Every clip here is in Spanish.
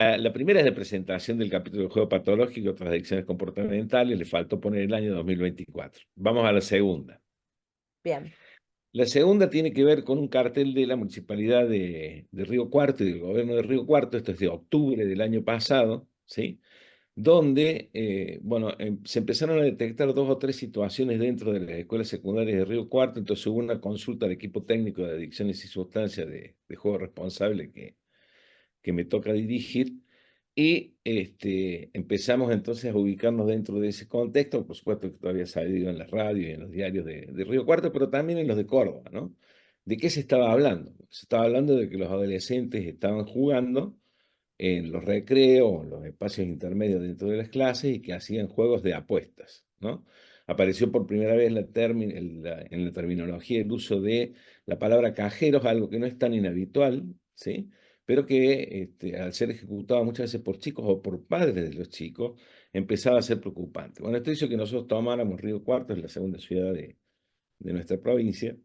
La primera es la presentación del capítulo de juego patológico y otras adicciones comportamentales. Le faltó poner el año 2024. Vamos a la segunda. Bien. La segunda tiene que ver con un cartel de la Municipalidad de Río Cuarto y del Gobierno de Río Cuarto. Esto es de octubre del año pasado, ¿sí? Donde, bueno, se empezaron a detectar dos o tres situaciones dentro de las escuelas secundarias de Río Cuarto. Entonces hubo una consulta al equipo técnico de adicciones y sustancias de juego responsable que me toca dirigir. Y empezamos entonces a ubicarnos dentro de ese contexto, por supuesto que todavía ha salido en las radios y en los diarios de Río Cuarto, pero también en los de Córdoba, ¿no? ¿De qué se estaba hablando? Se estaba hablando de que los adolescentes estaban jugando en los recreos, en los espacios intermedios dentro de las clases y que hacían juegos de apuestas, ¿no? Apareció por primera vez en la terminología el uso de la palabra cajeros, algo que no es tan inhabitual, ¿sí? Pero que al ser ejecutado muchas veces por chicos o por padres de los chicos, empezaba a ser preocupante. Bueno, esto hizo que nosotros tomáramos Río Cuarto, es la segunda ciudad de nuestra provincia,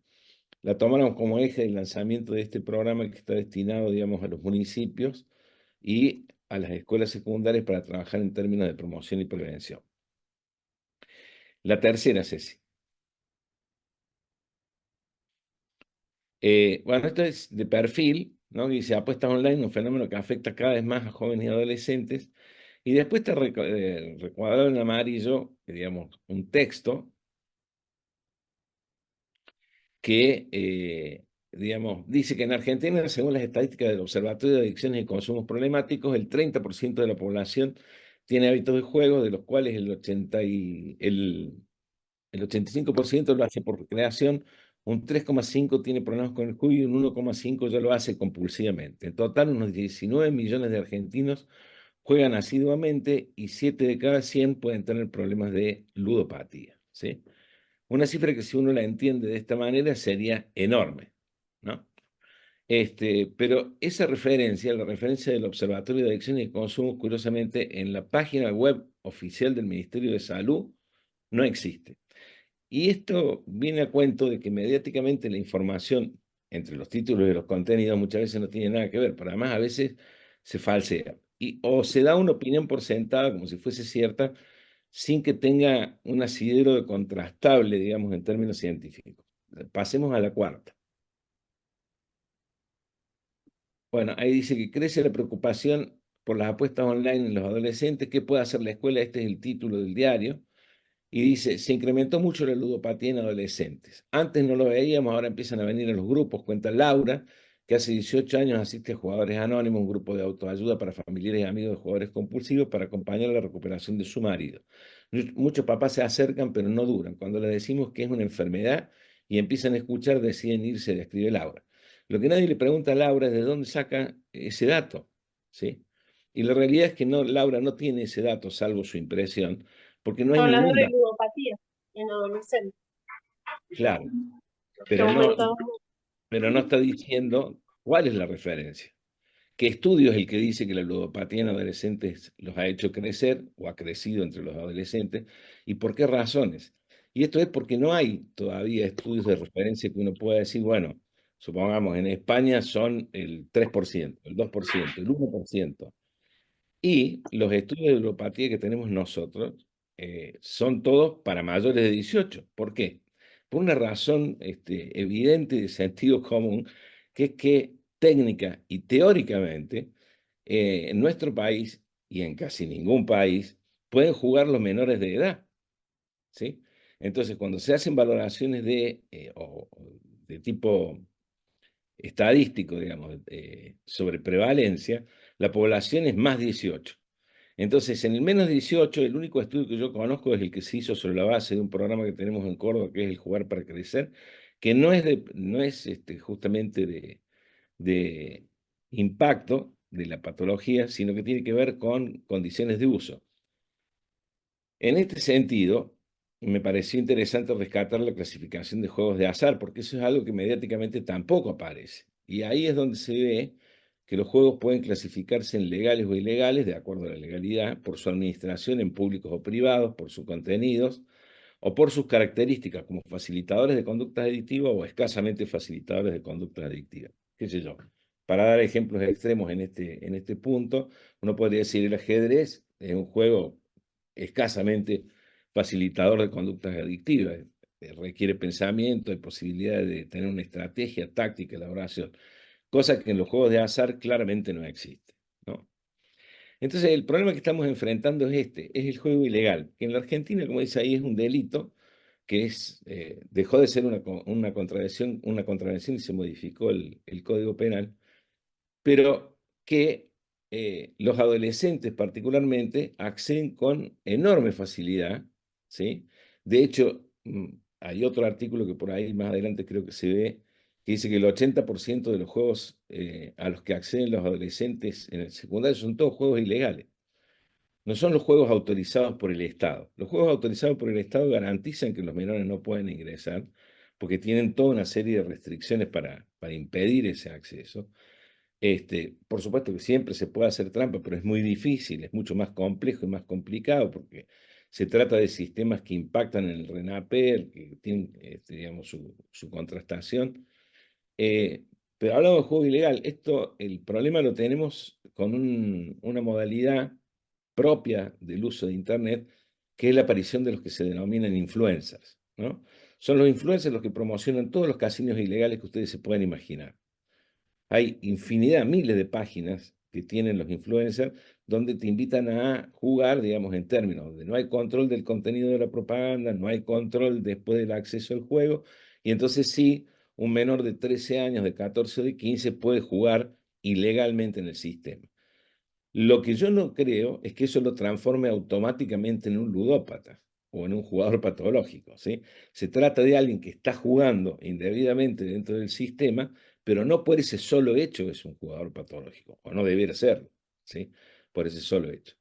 la tomáramos como eje del lanzamiento de este programa que está destinado, digamos, a los municipios y a las escuelas secundarias para trabajar en términos de promoción y prevención. La tercera, Ceci. Bueno, esto es de perfil, ¿no? Y dice apuestas online, un fenómeno que afecta cada vez más a jóvenes y adolescentes. Y después está recuadrado en amarillo, digamos, un texto que, digamos, dice que en Argentina, según las estadísticas del Observatorio de Adicciones y Consumos Problemáticos, el 30% de la población tiene hábitos de juego, de los cuales el 85% lo hace por recreación, un 3,5% tiene problemas con el juego y un 1,5% ya lo hace compulsivamente. En total, unos 19 millones de argentinos juegan asiduamente y 7 de cada 100 pueden tener problemas de ludopatía, ¿sí? Una cifra que si uno la entiende de esta manera sería enorme, ¿no? Pero esa referencia, la referencia del Observatorio de Adicciones y Consumo, curiosamente, en la página web oficial del Ministerio de Salud no existe. Y esto viene a cuento de que mediáticamente la información entre los títulos y los contenidos muchas veces no tiene nada que ver, pero además a veces se falsea. O se da una opinión por sentada como si fuese cierta, sin que tenga un asidero de contrastable, digamos, en términos científicos. Pasemos a la cuarta. Bueno, ahí dice que crece la preocupación por las apuestas online en los adolescentes. ¿Qué puede hacer la escuela? Este es el título del diario. Y dice, se incrementó mucho la ludopatía en adolescentes. Antes no lo veíamos, ahora empiezan a venir a los grupos. Cuenta Laura, que hace 18 años asiste a Jugadores Anónimos, un grupo de autoayuda para familiares y amigos de jugadores compulsivos para acompañar la recuperación de su marido. Muchos papás se acercan, pero no duran. Cuando les decimos que es una enfermedad y empiezan a escuchar, deciden irse, describe Laura. Lo que nadie le pregunta a Laura es de dónde saca ese dato, ¿sí? Y la realidad es que no, Laura no tiene ese dato, salvo su impresión, porque no hay Hablando ningún de dato. ludopatía en adolescentes. Claro, Que pero ha no, aumentado. pero no está diciendo cuál es la referencia. ¿Qué estudio es el que dice que la ludopatía en adolescentes los ha hecho crecer o ha crecido entre los adolescentes? ¿Y por qué razones? Y esto es porque no hay todavía estudios de referencia que uno pueda decir, bueno, supongamos en España son el 3%, el 2%, el 1%. Y los estudios de ludopatía que tenemos nosotros son todos para mayores de 18. ¿Por qué? Por una razón evidente de sentido común, que es que técnica y teóricamente en nuestro país y en casi ningún país pueden jugar los menores de edad, ¿sí? Entonces, cuando se hacen valoraciones de tipo estadístico, digamos, sobre prevalencia, la población es más 18. Entonces, en el menos 18, el único estudio que yo conozco es el que se hizo sobre la base de un programa que tenemos en Córdoba, que es el Jugar para Crecer, que no es justamente de impacto de la patología, sino que tiene que ver con condiciones de uso. En este sentido, me pareció interesante rescatar la clasificación de juegos de azar, porque eso es algo que mediáticamente tampoco aparece. Y ahí es donde se ve que los juegos pueden clasificarse en legales o ilegales, de acuerdo a la legalidad, por su administración en públicos o privados, por sus contenidos, o por sus características como facilitadores de conductas adictivas o escasamente facilitadores de conductas adictivas. ¿Qué sé yo? para dar ejemplos extremos en este punto, uno podría decir el ajedrez es un juego escasamente facilitador de conductas adictivas. Requiere pensamiento, hay posibilidad de tener una estrategia, táctica, elaboración, cosa que en los juegos de azar claramente no existe, ¿no? Entonces, el problema que estamos enfrentando es este, es el juego ilegal, que en la Argentina, como dice ahí, es un delito que dejó de ser una contravención y se modificó el Código Penal, pero que los adolescentes particularmente acceden con enorme facilidad, ¿sí? De hecho, hay otro artículo que por ahí más adelante creo que se ve, que dice que el 80% de los juegos a los que acceden los adolescentes en el secundario son todos juegos ilegales. No son los juegos autorizados por el Estado. Los juegos autorizados por el Estado garantizan que los menores no pueden ingresar porque tienen toda una serie de restricciones para impedir ese acceso. Por supuesto que siempre se puede hacer trampa, pero es muy difícil, es mucho más complejo y más complicado porque se trata de sistemas que impactan en el RENAPER, que tienen, digamos, su contrastación. Eh, pero hablando de juego ilegal, el problema lo tenemos con una modalidad propia del uso de Internet, que es la aparición de los que se denominan influencers, ¿no? Son los influencers los que promocionan todos los casinos ilegales que ustedes se pueden imaginar. Hay infinidad, miles de páginas que tienen los influencers donde te invitan a jugar, digamos, en términos donde no hay control del contenido de la propaganda, no hay control después del acceso al juego, y entonces sí, un menor de 13 años, de 14 o de 15 puede jugar ilegalmente en el sistema. Lo que yo no creo es que eso lo transforme automáticamente en un ludópata o en un jugador patológico, ¿sí? Se trata de alguien que está jugando indebidamente dentro del sistema, pero no por ese solo hecho es un jugador patológico, o no debiera serlo, ¿sí? Por ese solo hecho.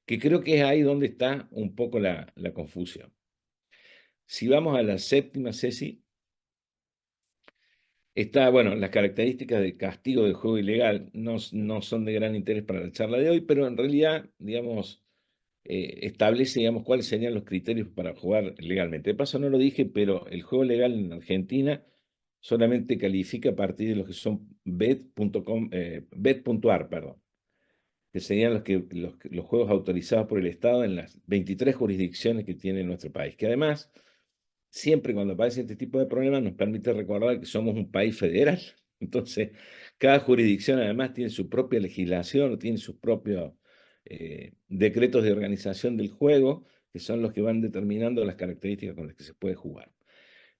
Que creo que es ahí donde está un poco la confusión. Si vamos a la séptima, Ceci, está, bueno, las características de castigo del juego ilegal no son de gran interés para la charla de hoy, pero en realidad, digamos, establece, digamos, cuáles serían los criterios para jugar legalmente. De paso no lo dije, pero el juego legal en Argentina solamente califica a partir de los que son bet.ar, perdón, que serían los juegos autorizados por el Estado en las 23 jurisdicciones que tiene nuestro país, que además, siempre cuando aparece este tipo de problemas nos permite recordar que somos un país federal. Entonces, cada jurisdicción además tiene su propia legislación, tiene sus propios decretos de organización del juego, que son los que van determinando las características con las que se puede jugar.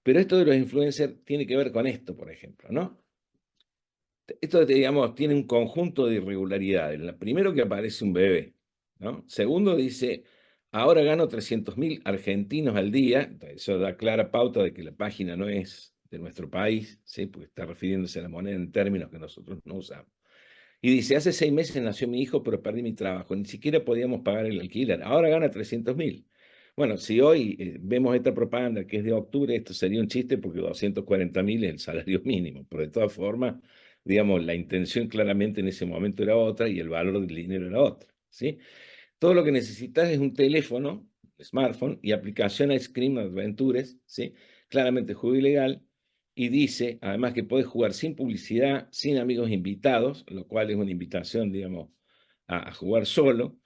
Pero esto de los influencers tiene que ver con esto, por ejemplo, ¿no? Esto, digamos, tiene un conjunto de irregularidades. Primero que aparece un bebé, ¿no? Segundo dice, ahora gano 300.000 argentinos al día. Entonces, eso da clara pauta de que la página no es de nuestro país, ¿sí? Porque está refiriéndose a la moneda en términos que nosotros no usamos. Y dice, hace 6 meses nació mi hijo, pero perdí mi trabajo. Ni siquiera podíamos pagar el alquiler. Ahora gana 300.000. Bueno, si hoy vemos esta propaganda que es de octubre, esto sería un chiste porque 240.000 es el salario mínimo. Pero de todas formas, digamos, la intención claramente en ese momento era otra y el valor del dinero era otro, ¿sí? Todo lo que necesitas es un teléfono, smartphone y aplicación Ice Cream Adventures, ¿sí? Claramente juego ilegal. Y dice, además, que puedes jugar sin publicidad, sin amigos invitados, lo cual es una invitación, digamos, a jugar solo,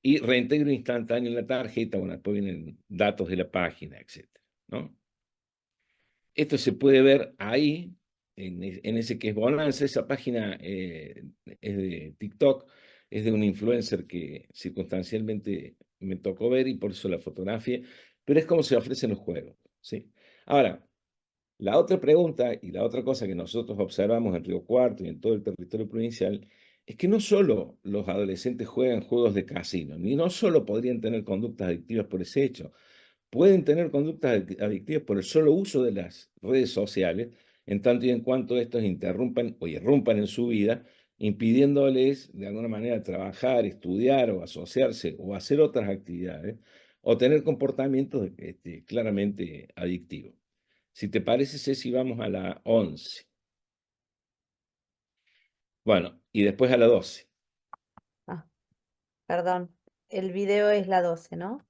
y reintegro instantáneo en la tarjeta, bueno, después vienen datos de la página, etcétera, ¿no? Esto se puede ver ahí, en ese que es Bonanza. Esa página es de TikTok, es de un influencer que circunstancialmente me tocó ver y por eso la fotografía, pero es como se ofrecen los juegos, ¿sí? Ahora, la otra pregunta y la otra cosa que nosotros observamos en Río Cuarto y en todo el territorio provincial es que no solo los adolescentes juegan juegos de casino, ni no solo podrían tener conductas adictivas por ese hecho, pueden tener conductas adictivas por el solo uso de las redes sociales, en tanto y en cuanto estos interrumpan o irrumpan en su vida, impidiéndoles de alguna manera trabajar, estudiar o asociarse o hacer otras actividades, o tener comportamientos claramente adictivos. Si te parece, Ceci, vamos a la 11. Bueno, y después a la 12. Ah, perdón. El video es la 12, ¿no?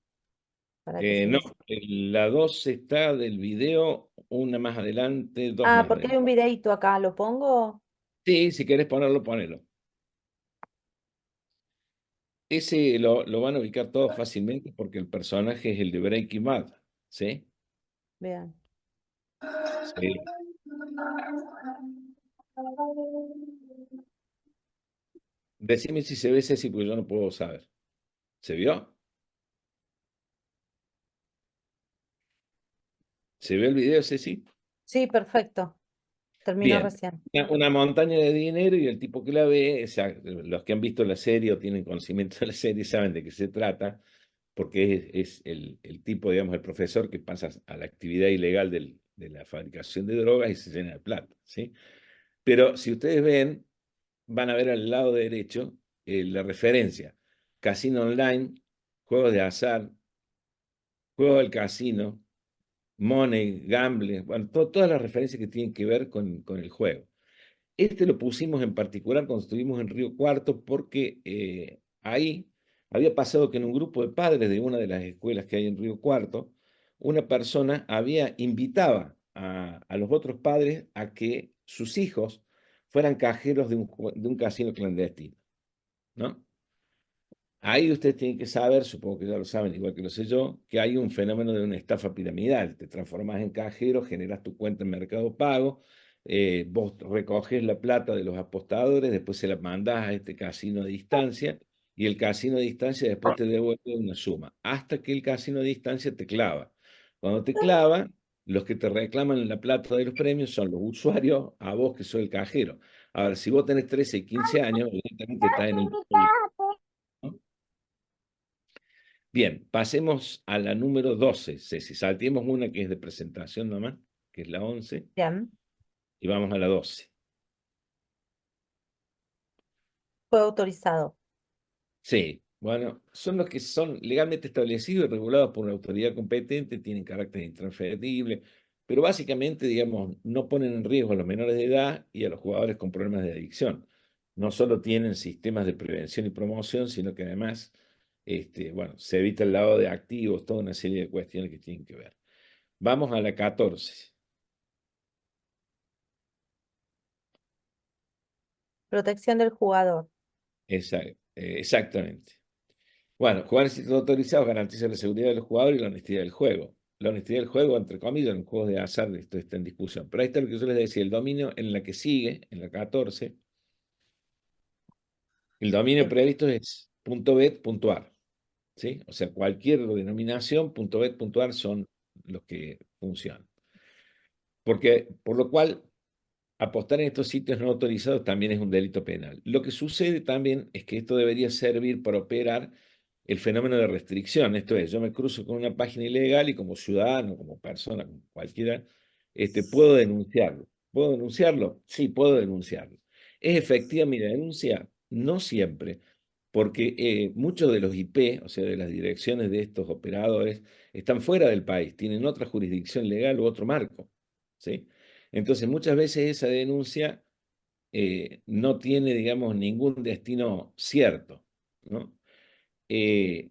Para que se No, me... la 12 está del video, una más adelante, dos Ah, más porque hay adelante. un videíto acá, ¿lo pongo? Sí, si querés ponerlo, ponelo. Ese lo van a ubicar todos fácilmente porque el personaje es el de Breaking Bad, ¿sí? Bien. Sí. Decime si se ve Ceci, porque yo no puedo saber. ¿Se vio? ¿Se vio el video, Ceci? Sí, perfecto. Terminó Bien. recién. Una montaña de dinero y el tipo que la ve, o sea, los que han visto la serie o tienen conocimiento de la serie saben de qué se trata, porque es el tipo, digamos, el profesor que pasa a la actividad ilegal de la fabricación de drogas y se llena de plata, ¿sí? Pero si ustedes ven, van a ver al lado derecho la referencia. Casino online, juegos de azar, juegos del casino, money, gamble, bueno, todas las referencias que tienen que ver con el juego. Este lo pusimos en particular cuando estuvimos en Río Cuarto porque ahí había pasado que en un grupo de padres de una de las escuelas que hay en Río Cuarto, una persona invitaba a los otros padres a que sus hijos fueran cajeros de un casino clandestino, ¿no? Ahí ustedes tienen que saber, supongo que ya lo saben, igual que lo sé yo, que hay un fenómeno de una estafa piramidal. Te transformas en cajero, generas tu cuenta en Mercado Pago, vos recoges la plata de los apostadores, después se la mandás a este casino a distancia y el casino a distancia después te devuelve una suma, hasta que el casino a distancia te clava. Cuando te clava, los que te reclaman la plata de los premios son los usuarios, a vos que sos el cajero. Ahora, si vos tenés 13 y 15 años, evidentemente estás en el... ¿no? Bien, pasemos a la número 12, Ceci. Saltemos una que es de presentación nomás, que es la 11, Bien. y vamos a la 12. Fue autorizado. Sí, bueno, son los que son legalmente establecidos y regulados por una autoridad competente, tienen carácter intransferible, pero básicamente, digamos, no ponen en riesgo a los menores de edad y a los jugadores con problemas de adicción. No solo tienen sistemas de prevención y promoción, sino que además, bueno, se evita el lavado de activos, toda una serie de cuestiones que tienen que ver. Vamos a la 14. Protección del jugador. Exactamente. Bueno, jugar en sitios autorizados garantiza la seguridad del jugador y la honestidad del juego. La honestidad del juego, entre comillas, en juegos de azar, esto está en discusión. Pero ahí está lo que yo les decía, el dominio en la que sigue, en la 14, el dominio Sí. previsto es .bet.ar, ¿sí? O sea, cualquier denominación, .bet.ar son los que funcionan. Porque, por lo cual, apostar en estos sitios no autorizados también es un delito penal. Lo que sucede también es que esto debería servir para operar el fenómeno de restricción. Esto es, yo me cruzo con una página ilegal y como ciudadano, como persona, como cualquiera, puedo denunciarlo. ¿Puedo denunciarlo? Sí, puedo denunciarlo. ¿Es efectiva mi denuncia? No siempre, porque muchos de los IP, o sea, de las direcciones de estos operadores, están fuera del país, tienen otra jurisdicción legal u otro marco, ¿sí? Entonces, muchas veces esa denuncia no tiene, digamos, ningún destino cierto, ¿no? Eh,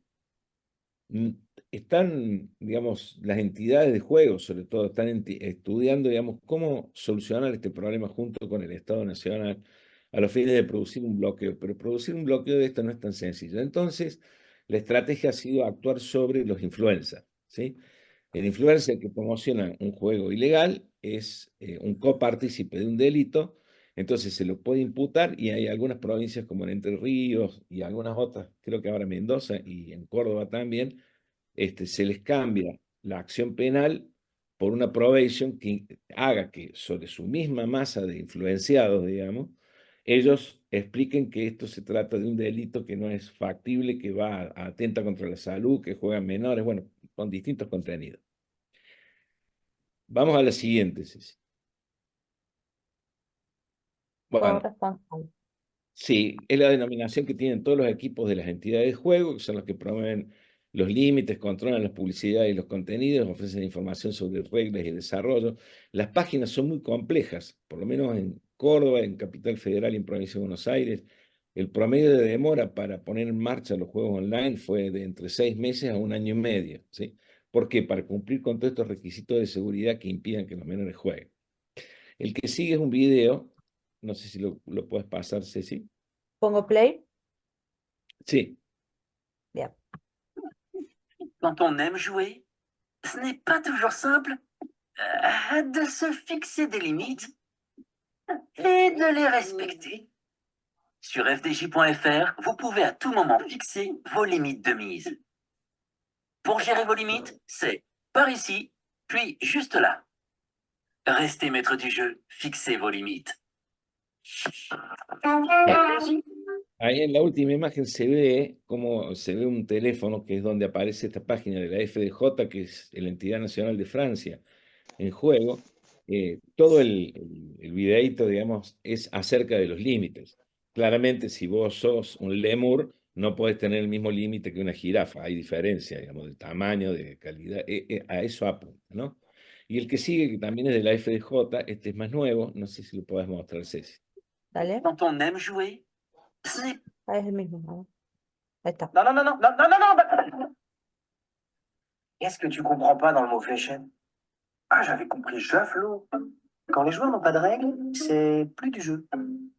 mm, Están, digamos, las entidades de juego, sobre todo, están estudiando, digamos, cómo solucionar este problema junto con el Estado Nacional a los fines de producir un bloqueo. Pero producir un bloqueo de esto no es tan sencillo. Entonces, la estrategia ha sido actuar sobre los influencers, ¿sí? El influencer que promociona un juego ilegal es un copartícipe de un delito, entonces se lo puede imputar y hay algunas provincias como en Entre Ríos y algunas otras, creo que ahora Mendoza y en Córdoba también, se les cambia la acción penal por una probation que haga que sobre su misma masa de influenciados, digamos, ellos expliquen que esto se trata de un delito que no es factible, que atenta contra la salud, que juegan menores, bueno, con distintos contenidos. Vamos a la siguiente, Ceci. Jugador Bueno, responsable. sí, es la denominación que tienen todos los equipos de las entidades de juego, que son los que promueven los límites, controlan las publicidades y los contenidos, ofrecen información sobre reglas y desarrollo. Las páginas son muy complejas, por lo menos en Córdoba, en Capital Federal y en Provincia de Buenos Aires. El promedio de demora para poner en marcha los juegos online fue de entre 6 meses a un año y medio, ¿sí? ¿Por qué? Para cumplir con todos estos requisitos de seguridad que impidan que los menores jueguen. El que sigue es un video No sé si lo puedes pasar, Ceci. Pongo play. Sí. Bien. Quand on aime jouer, ce n'est pas toujours simple de se fixer des limites et de les respecter. Sur fdj.fr, vous pouvez à tout moment fixer vos limites de mise. Pour gérer vos limites, c'est par ici, puis juste là. Restez maître du jeu, fixez vos limites. Ahí en la última imagen se ve cómo se ve un teléfono, que es donde aparece esta página de la FDJ, que es la entidad nacional de Francia, en juego. Todo el videíto, digamos, es acerca de los límites. Claramente, si vos sos un lémur, no podés tener el mismo límite que una jirafa. Hay diferencia, digamos, de tamaño, de calidad. A eso apunta, ¿no? Y el que sigue, que también es de la FDJ, este es más nuevo, no sé si lo podés mostrar, Ceci. Dale. Quand on aime jouer, ce n'est... Ah, es el mismo. A ver. Ahí está. Non, non, non, non, non, non, non, non. Qu'est-ce que tu comprends pas dans le mot fashion? Ah, j'avais compris Flo. Quand les joueurs n'ont pas de règles, c'est plus du jeu.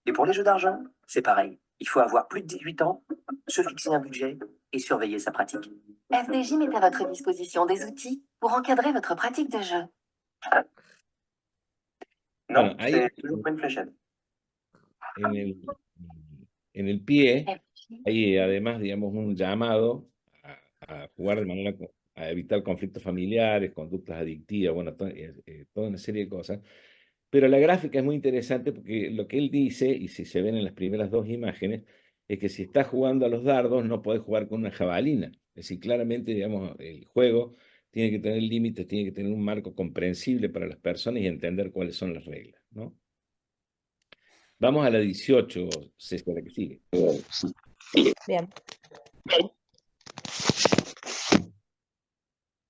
Et pour les jeux d'argent, c'est pareil. Il faut avoir plus de 18 ans, se fixer un budget et surveiller sa pratique. FDJ met à votre disposition des outils pour encadrer votre pratique de jeu. Non, Bueno, ahí c'est toujours pas une fléchette. en el, en el pie hay además, digamos, un llamado a jugar de manera, a evitar conflictos familiares, conductas adictivas, bueno, toda una serie de cosas. Pero la gráfica es muy interesante porque lo que él dice, y si se ven en las primeras dos imágenes, es que si estás jugando a los dardos no podés jugar con una jabalina. Es decir, claramente, digamos, el juego tiene que tener límites, tiene que tener un marco comprensible para las personas y entender cuáles son las reglas, ¿no? Vamos a la 18, César, la que sigue. Bien.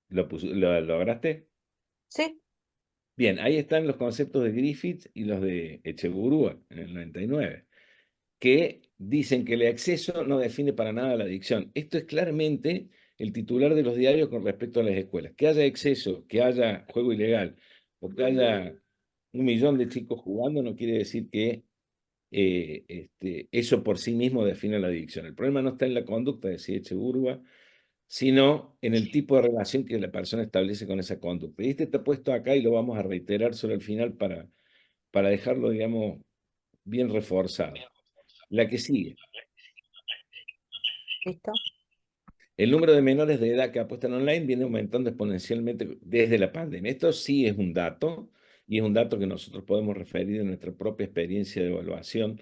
¿Lo lograste? Sí. Bien, ahí están los conceptos de Griffith y los de Echeburúa en el 99, que dicen que el exceso no define para nada la adicción. Esto es claramente el titular de los diarios con respecto a las escuelas. Que haya exceso, que haya juego ilegal, o que haya 1 millón de chicos jugando, no quiere decir que eso por sí mismo define la adicción. El problema no está en la conducta, decía Echeburúa, sino en el tipo de relación que la persona establece con esa conducta. Y este está puesto acá y lo vamos a reiterar solo al final para dejarlo, digamos, bien reforzado. La que sigue. Listo. El número de menores de edad que apuestan online viene aumentando exponencialmente desde la pandemia. Esto sí es un dato, y es un dato que nosotros podemos referir en nuestra propia experiencia de evaluación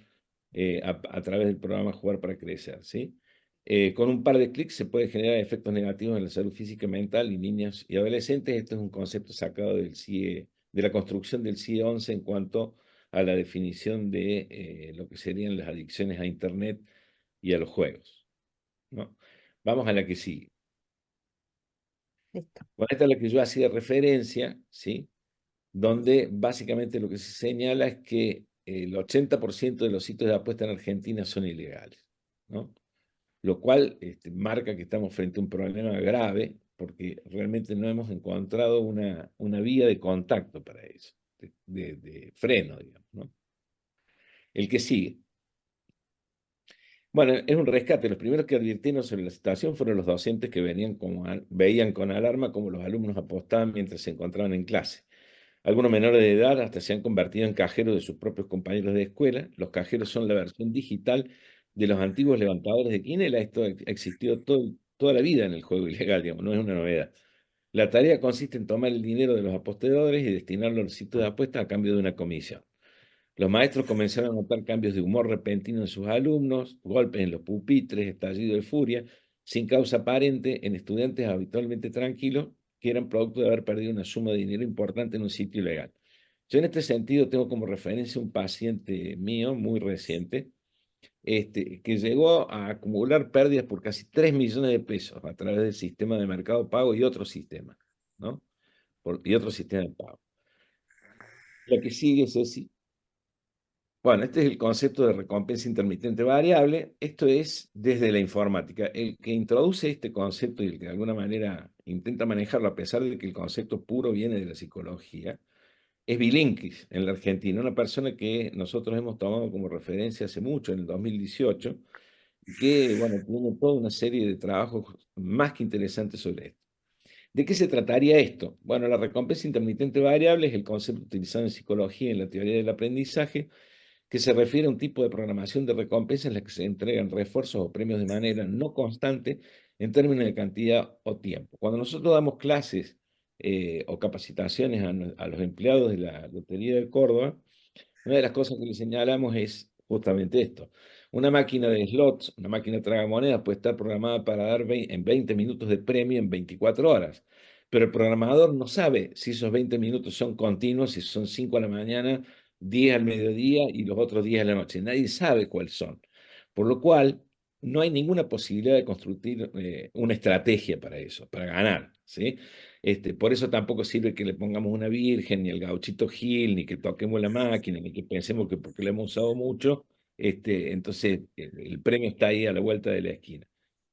a través del programa Jugar para Crecer, ¿sí? Con un par de clics se puede generar efectos negativos en la salud física y mental y niños y adolescentes. Este es un concepto sacado del CIE, de la construcción del CIE 11 en cuanto a la definición de lo que serían las adicciones a Internet y a los juegos, ¿no? Vamos a la que sigue. Listo. Bueno, esta es la que yo hacía referencia, ¿sí? Donde básicamente lo que se señala es que el 80% de los sitios de apuesta en Argentina son ilegales, ¿no? Lo cual marca que estamos frente a un problema grave porque realmente no hemos encontrado una vía de contacto para eso, de freno, digamos, ¿no? El que sigue. Bueno, es un rescate. Los primeros que advirtieron sobre la situación fueron los docentes que veían con alarma cómo los alumnos apostaban mientras se encontraban en clase. Algunos menores de edad hasta se han convertido en cajeros de sus propios compañeros de escuela. Los cajeros son la versión digital de los antiguos levantadores de quinela. Esto ha existido toda la vida en el juego ilegal, digamos, no es una novedad. La tarea consiste en tomar el dinero de los apostadores y destinarlo a los sitios de apuestas a cambio de una comisión. Los maestros comenzaron a notar cambios de humor repentino en sus alumnos, golpes en los pupitres, estallido de furia, sin causa aparente, en estudiantes habitualmente tranquilos, que eran producto de haber perdido una suma de dinero importante en un sitio ilegal. Yo en este sentido tengo como referencia un paciente mío muy reciente, que llegó a acumular pérdidas por casi 3 millones de pesos a través del sistema de Mercado Pago y otros sistemas, ¿no? Y otro sistema de pago. La que sigue, Ceci. Bueno, este es el concepto de recompensa intermitente variable. Esto es desde la informática. El que introduce este concepto y el que de alguna manera intenta manejarlo, a pesar de que el concepto puro viene de la psicología, es Bilinkis en la Argentina, una persona que nosotros hemos tomado como referencia hace mucho, en el 2018, y que, bueno, tiene toda una serie de trabajos más que interesantes sobre esto. ¿De qué se trataría esto? Bueno, la recompensa intermitente variable es el concepto utilizado en psicología y en la teoría del aprendizaje, que se refiere a un tipo de programación de recompensa en la que se entregan refuerzos o premios de manera no constante en términos de cantidad o tiempo. Cuando nosotros damos clases o capacitaciones a los empleados de la Lotería de Córdoba, una de las cosas que le señalamos es justamente esto. Una máquina de slots, una máquina de tragamonedas puede estar programada para dar en 20 minutos de premio en 24 horas, pero el programador no sabe si esos 20 minutos son continuos, si son 5 a la mañana, 10 al mediodía y los otros 10 a la noche. Nadie sabe cuáles son. Por lo cual, no hay ninguna posibilidad de construir una estrategia para eso, para ganar, ¿sí? Por eso tampoco sirve que le pongamos una virgen, ni el gauchito Gil, ni que toquemos la máquina, ni que pensemos que porque la hemos usado mucho, entonces el premio está ahí a la vuelta de la esquina.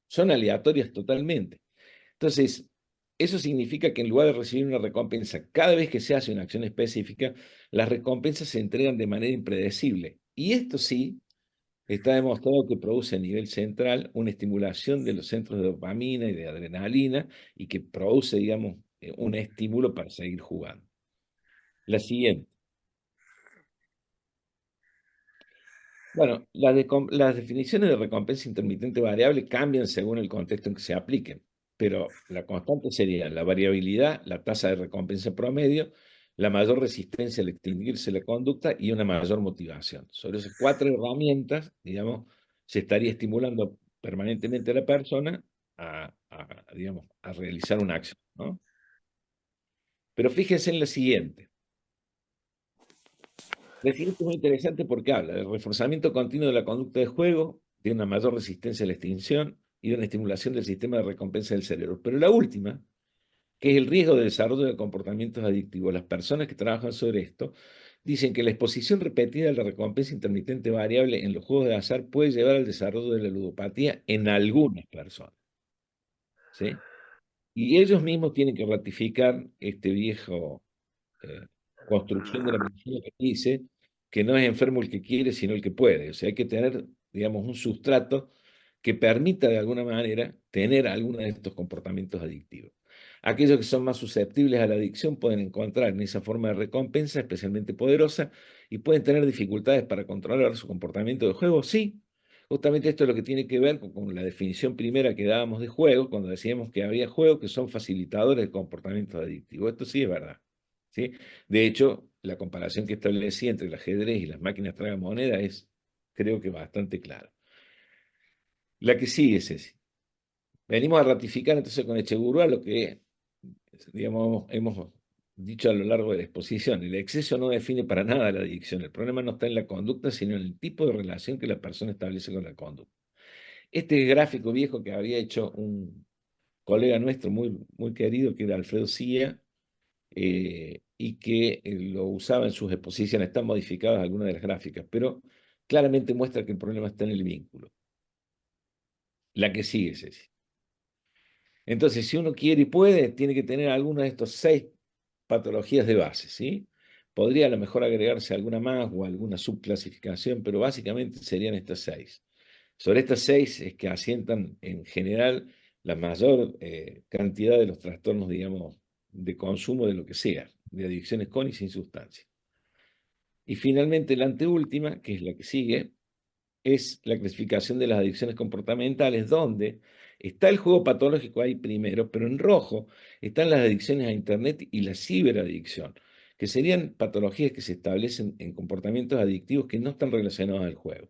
Son aleatorias totalmente. Entonces, eso significa que en lugar de recibir una recompensa cada vez que se hace una acción específica, las recompensas se entregan de manera impredecible. Y esto sí, está demostrado que produce a nivel central una estimulación de los centros de dopamina y de adrenalina y que produce, digamos, un estímulo para seguir jugando. La siguiente. Bueno, las definiciones de recompensa intermitente variable cambian según el contexto en que se apliquen, pero la constante sería la variabilidad, la tasa de recompensa promedio, la mayor resistencia al extinguirse la conducta y una mayor motivación. Sobre esas 4 herramientas, digamos, se estaría estimulando permanentemente a la persona digamos, a realizar una acción, ¿no? Pero fíjense en la siguiente. La siguiente es muy interesante porque habla del reforzamiento continuo de la conducta de juego, de una mayor resistencia a la extinción y de una estimulación del sistema de recompensa del cerebro. Pero la última, que es el riesgo de desarrollo de comportamientos adictivos. Las personas que trabajan sobre esto dicen que la exposición repetida a la recompensa intermitente variable en los juegos de azar puede llevar al desarrollo de la ludopatía en algunas personas, ¿sí? Y ellos mismos tienen que ratificar este viejo construcción de la medicina que dice que no es enfermo el que quiere, sino el que puede. O sea, hay que tener, digamos, un sustrato que permita de alguna manera tener alguno de estos comportamientos adictivos. Aquellos que son más susceptibles a la adicción pueden encontrar en esa forma de recompensa especialmente poderosa y pueden tener dificultades para controlar su comportamiento de juego. Sí, justamente esto es lo que tiene que ver con la definición primera que dábamos de juego, cuando decíamos que había juegos que son facilitadores de comportamientos adictivos. Esto sí es verdad, ¿sí? De hecho, la comparación que establecí entre el ajedrez y las máquinas tragamonedas es, creo que bastante clara. La que sigue, Ceci. Venimos a ratificar entonces con Echeburría lo que, digamos, hemos dicho a lo largo de la exposición. El exceso no define para nada la adicción. El problema no está en la conducta, sino en el tipo de relación que la persona establece con la conducta. Este gráfico viejo que había hecho un colega nuestro muy, muy querido, que era Alfredo Cia, y que lo usaba en sus exposiciones. Están modificadas algunas de las gráficas, pero claramente muestra que el problema está en el vínculo. La que sigue, Ceci. Entonces, si uno quiere y puede, tiene que tener alguna de estas 6 patologías de base, ¿sí? Podría a lo mejor agregarse alguna más o alguna subclasificación, pero básicamente serían estas 6. Sobre estas 6 es que asientan en general la mayor cantidad de los trastornos, digamos, de consumo de lo que sea, de adicciones con y sin sustancia. Y finalmente la anteúltima, que es la que sigue, es la clasificación de las adicciones comportamentales, donde está el juego patológico ahí primero, pero en rojo están las adicciones a Internet y la ciberadicción, que serían patologías que se establecen en comportamientos adictivos que no están relacionados al juego.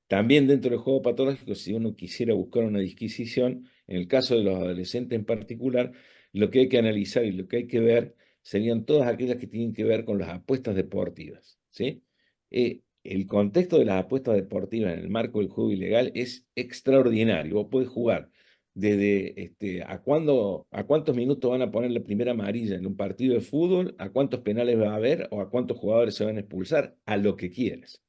También dentro del juego patológico, si uno quisiera buscar una disquisición, en el caso de los adolescentes en particular, lo que hay que analizar y lo que hay que ver serían todas aquellas que tienen que ver con las apuestas deportivas, ¿sí? El contexto de las apuestas deportivas en el marco del juego ilegal es extraordinario. Vos podés jugar desde a cuántos minutos van a poner la primera amarilla en un partido de fútbol, a cuántos penales va a haber o a cuántos jugadores se van a expulsar, a lo que quieras,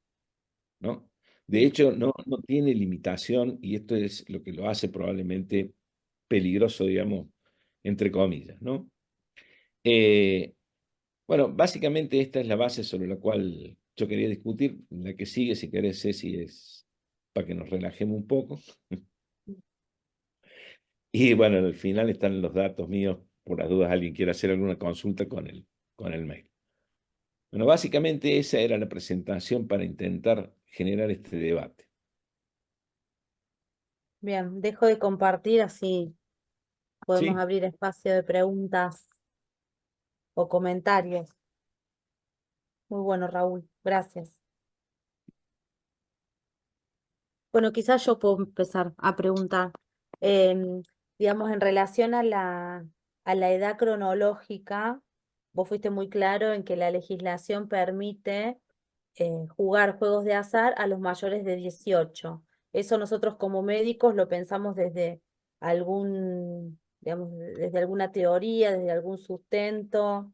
¿no? De hecho, no tiene limitación y esto es lo que lo hace probablemente peligroso, digamos, entre comillas, ¿no? Bueno, básicamente esta es la base sobre la cual yo quería discutir. La que sigue, si querés, Ceci, es para que nos relajemos un poco. Y bueno, al final están los datos míos, por las dudas alguien quiere hacer alguna consulta con el mail. Bueno, básicamente esa era la presentación para intentar generar este debate. Bien, dejo de compartir, así podemos ¿Sí? abrir espacio de preguntas o comentarios. Muy bueno, Raúl, gracias. Bueno, quizás yo puedo empezar a preguntar, digamos, en relación a la edad cronológica, vos fuiste muy claro en que la legislación permite jugar juegos de azar a los mayores de 18. Eso nosotros como médicos lo pensamos desde digamos, desde alguna teoría, desde algún sustento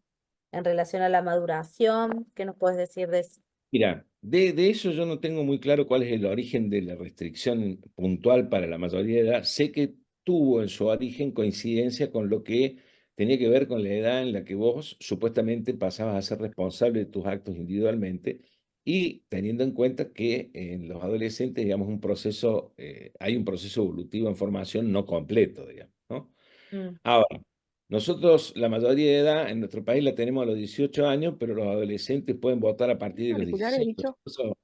en relación a la maduración. ¿Qué nos puedes decir de eso? Mira, de eso yo no tengo muy claro cuál es el origen de la restricción puntual para la mayoría de edad. Sé que tuvo en su origen coincidencia con lo que tenía que ver con la edad en la que vos supuestamente pasabas a ser responsable de tus actos individualmente y teniendo en cuenta que en los adolescentes, digamos, hay un proceso evolutivo en formación no completo, digamos, ¿no? Mm. Ahora, nosotros la mayoría de edad en nuestro país la tenemos a los 18 años, pero los adolescentes pueden votar a partir de los Auriculares, 16. bicho. Eso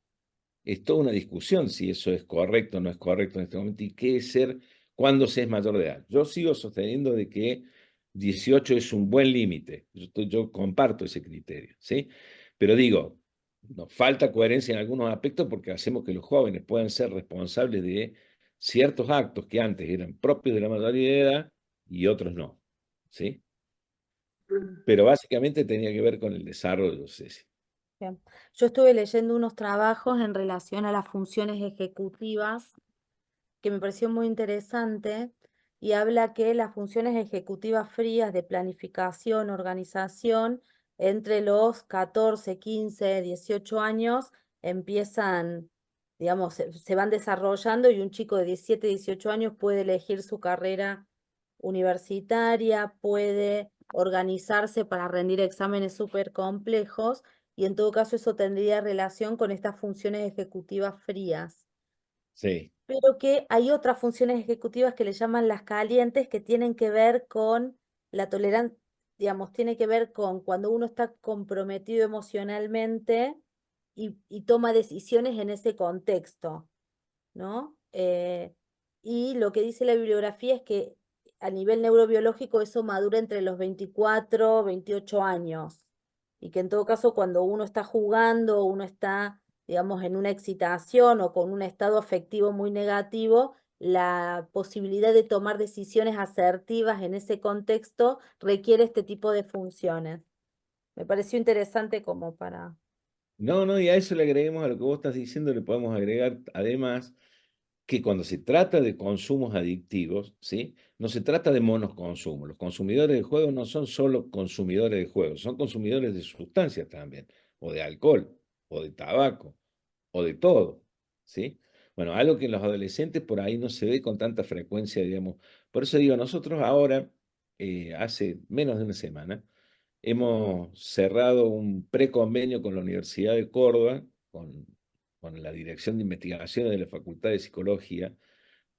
es toda una discusión si eso es correcto o no es correcto en este momento y qué es ser cuando se es mayor de edad. Yo sigo sosteniendo de que 18 es un buen límite. Yo comparto ese criterio, ¿sí? Pero digo, nos falta coherencia en algunos aspectos porque hacemos que los jóvenes puedan ser responsables de ciertos actos que antes eran propios de la mayoría de edad y otros no, ¿sí? Pero básicamente tenía que ver con el desarrollo, Ceci. Bien. Yo estuve leyendo unos trabajos en relación a las funciones ejecutivas que me pareció muy interesante y habla que las funciones ejecutivas frías de planificación, organización, entre los 14, 15, 18 años empiezan, digamos, se van desarrollando y un chico de 17, 18 años puede elegir su carrera universitaria, puede organizarse para rendir exámenes súper complejos y en todo caso eso tendría relación con estas funciones ejecutivas frías, Sí, pero que hay otras funciones ejecutivas que le llaman las calientes que tienen que ver con la tolerancia, digamos, tiene que ver con cuando uno está comprometido emocionalmente y toma decisiones en ese contexto, ¿no? Y lo que dice la bibliografía es que a nivel neurobiológico eso madura entre los 24, 28 años. Y que en todo caso cuando uno está jugando, uno está, digamos, en una excitación o con un estado afectivo muy negativo, la posibilidad de tomar decisiones asertivas en ese contexto requiere este tipo de funciones. Me pareció interesante como para... no, no, y a eso le agreguemos a lo que vos estás diciendo, le podemos agregar además que cuando se trata de consumos adictivos, ¿sí? No se trata de monoconsumo. Los consumidores de juegos no son solo consumidores de juegos, son consumidores de sustancias también, o de alcohol, o de tabaco, o de todo, ¿sí? Bueno, algo que en los adolescentes por ahí no se ve con tanta frecuencia, digamos. Por eso digo, nosotros ahora, hace menos de una semana, hemos cerrado un preconvenio con la Universidad de Córdoba, con la Dirección de Investigaciones de la Facultad de Psicología,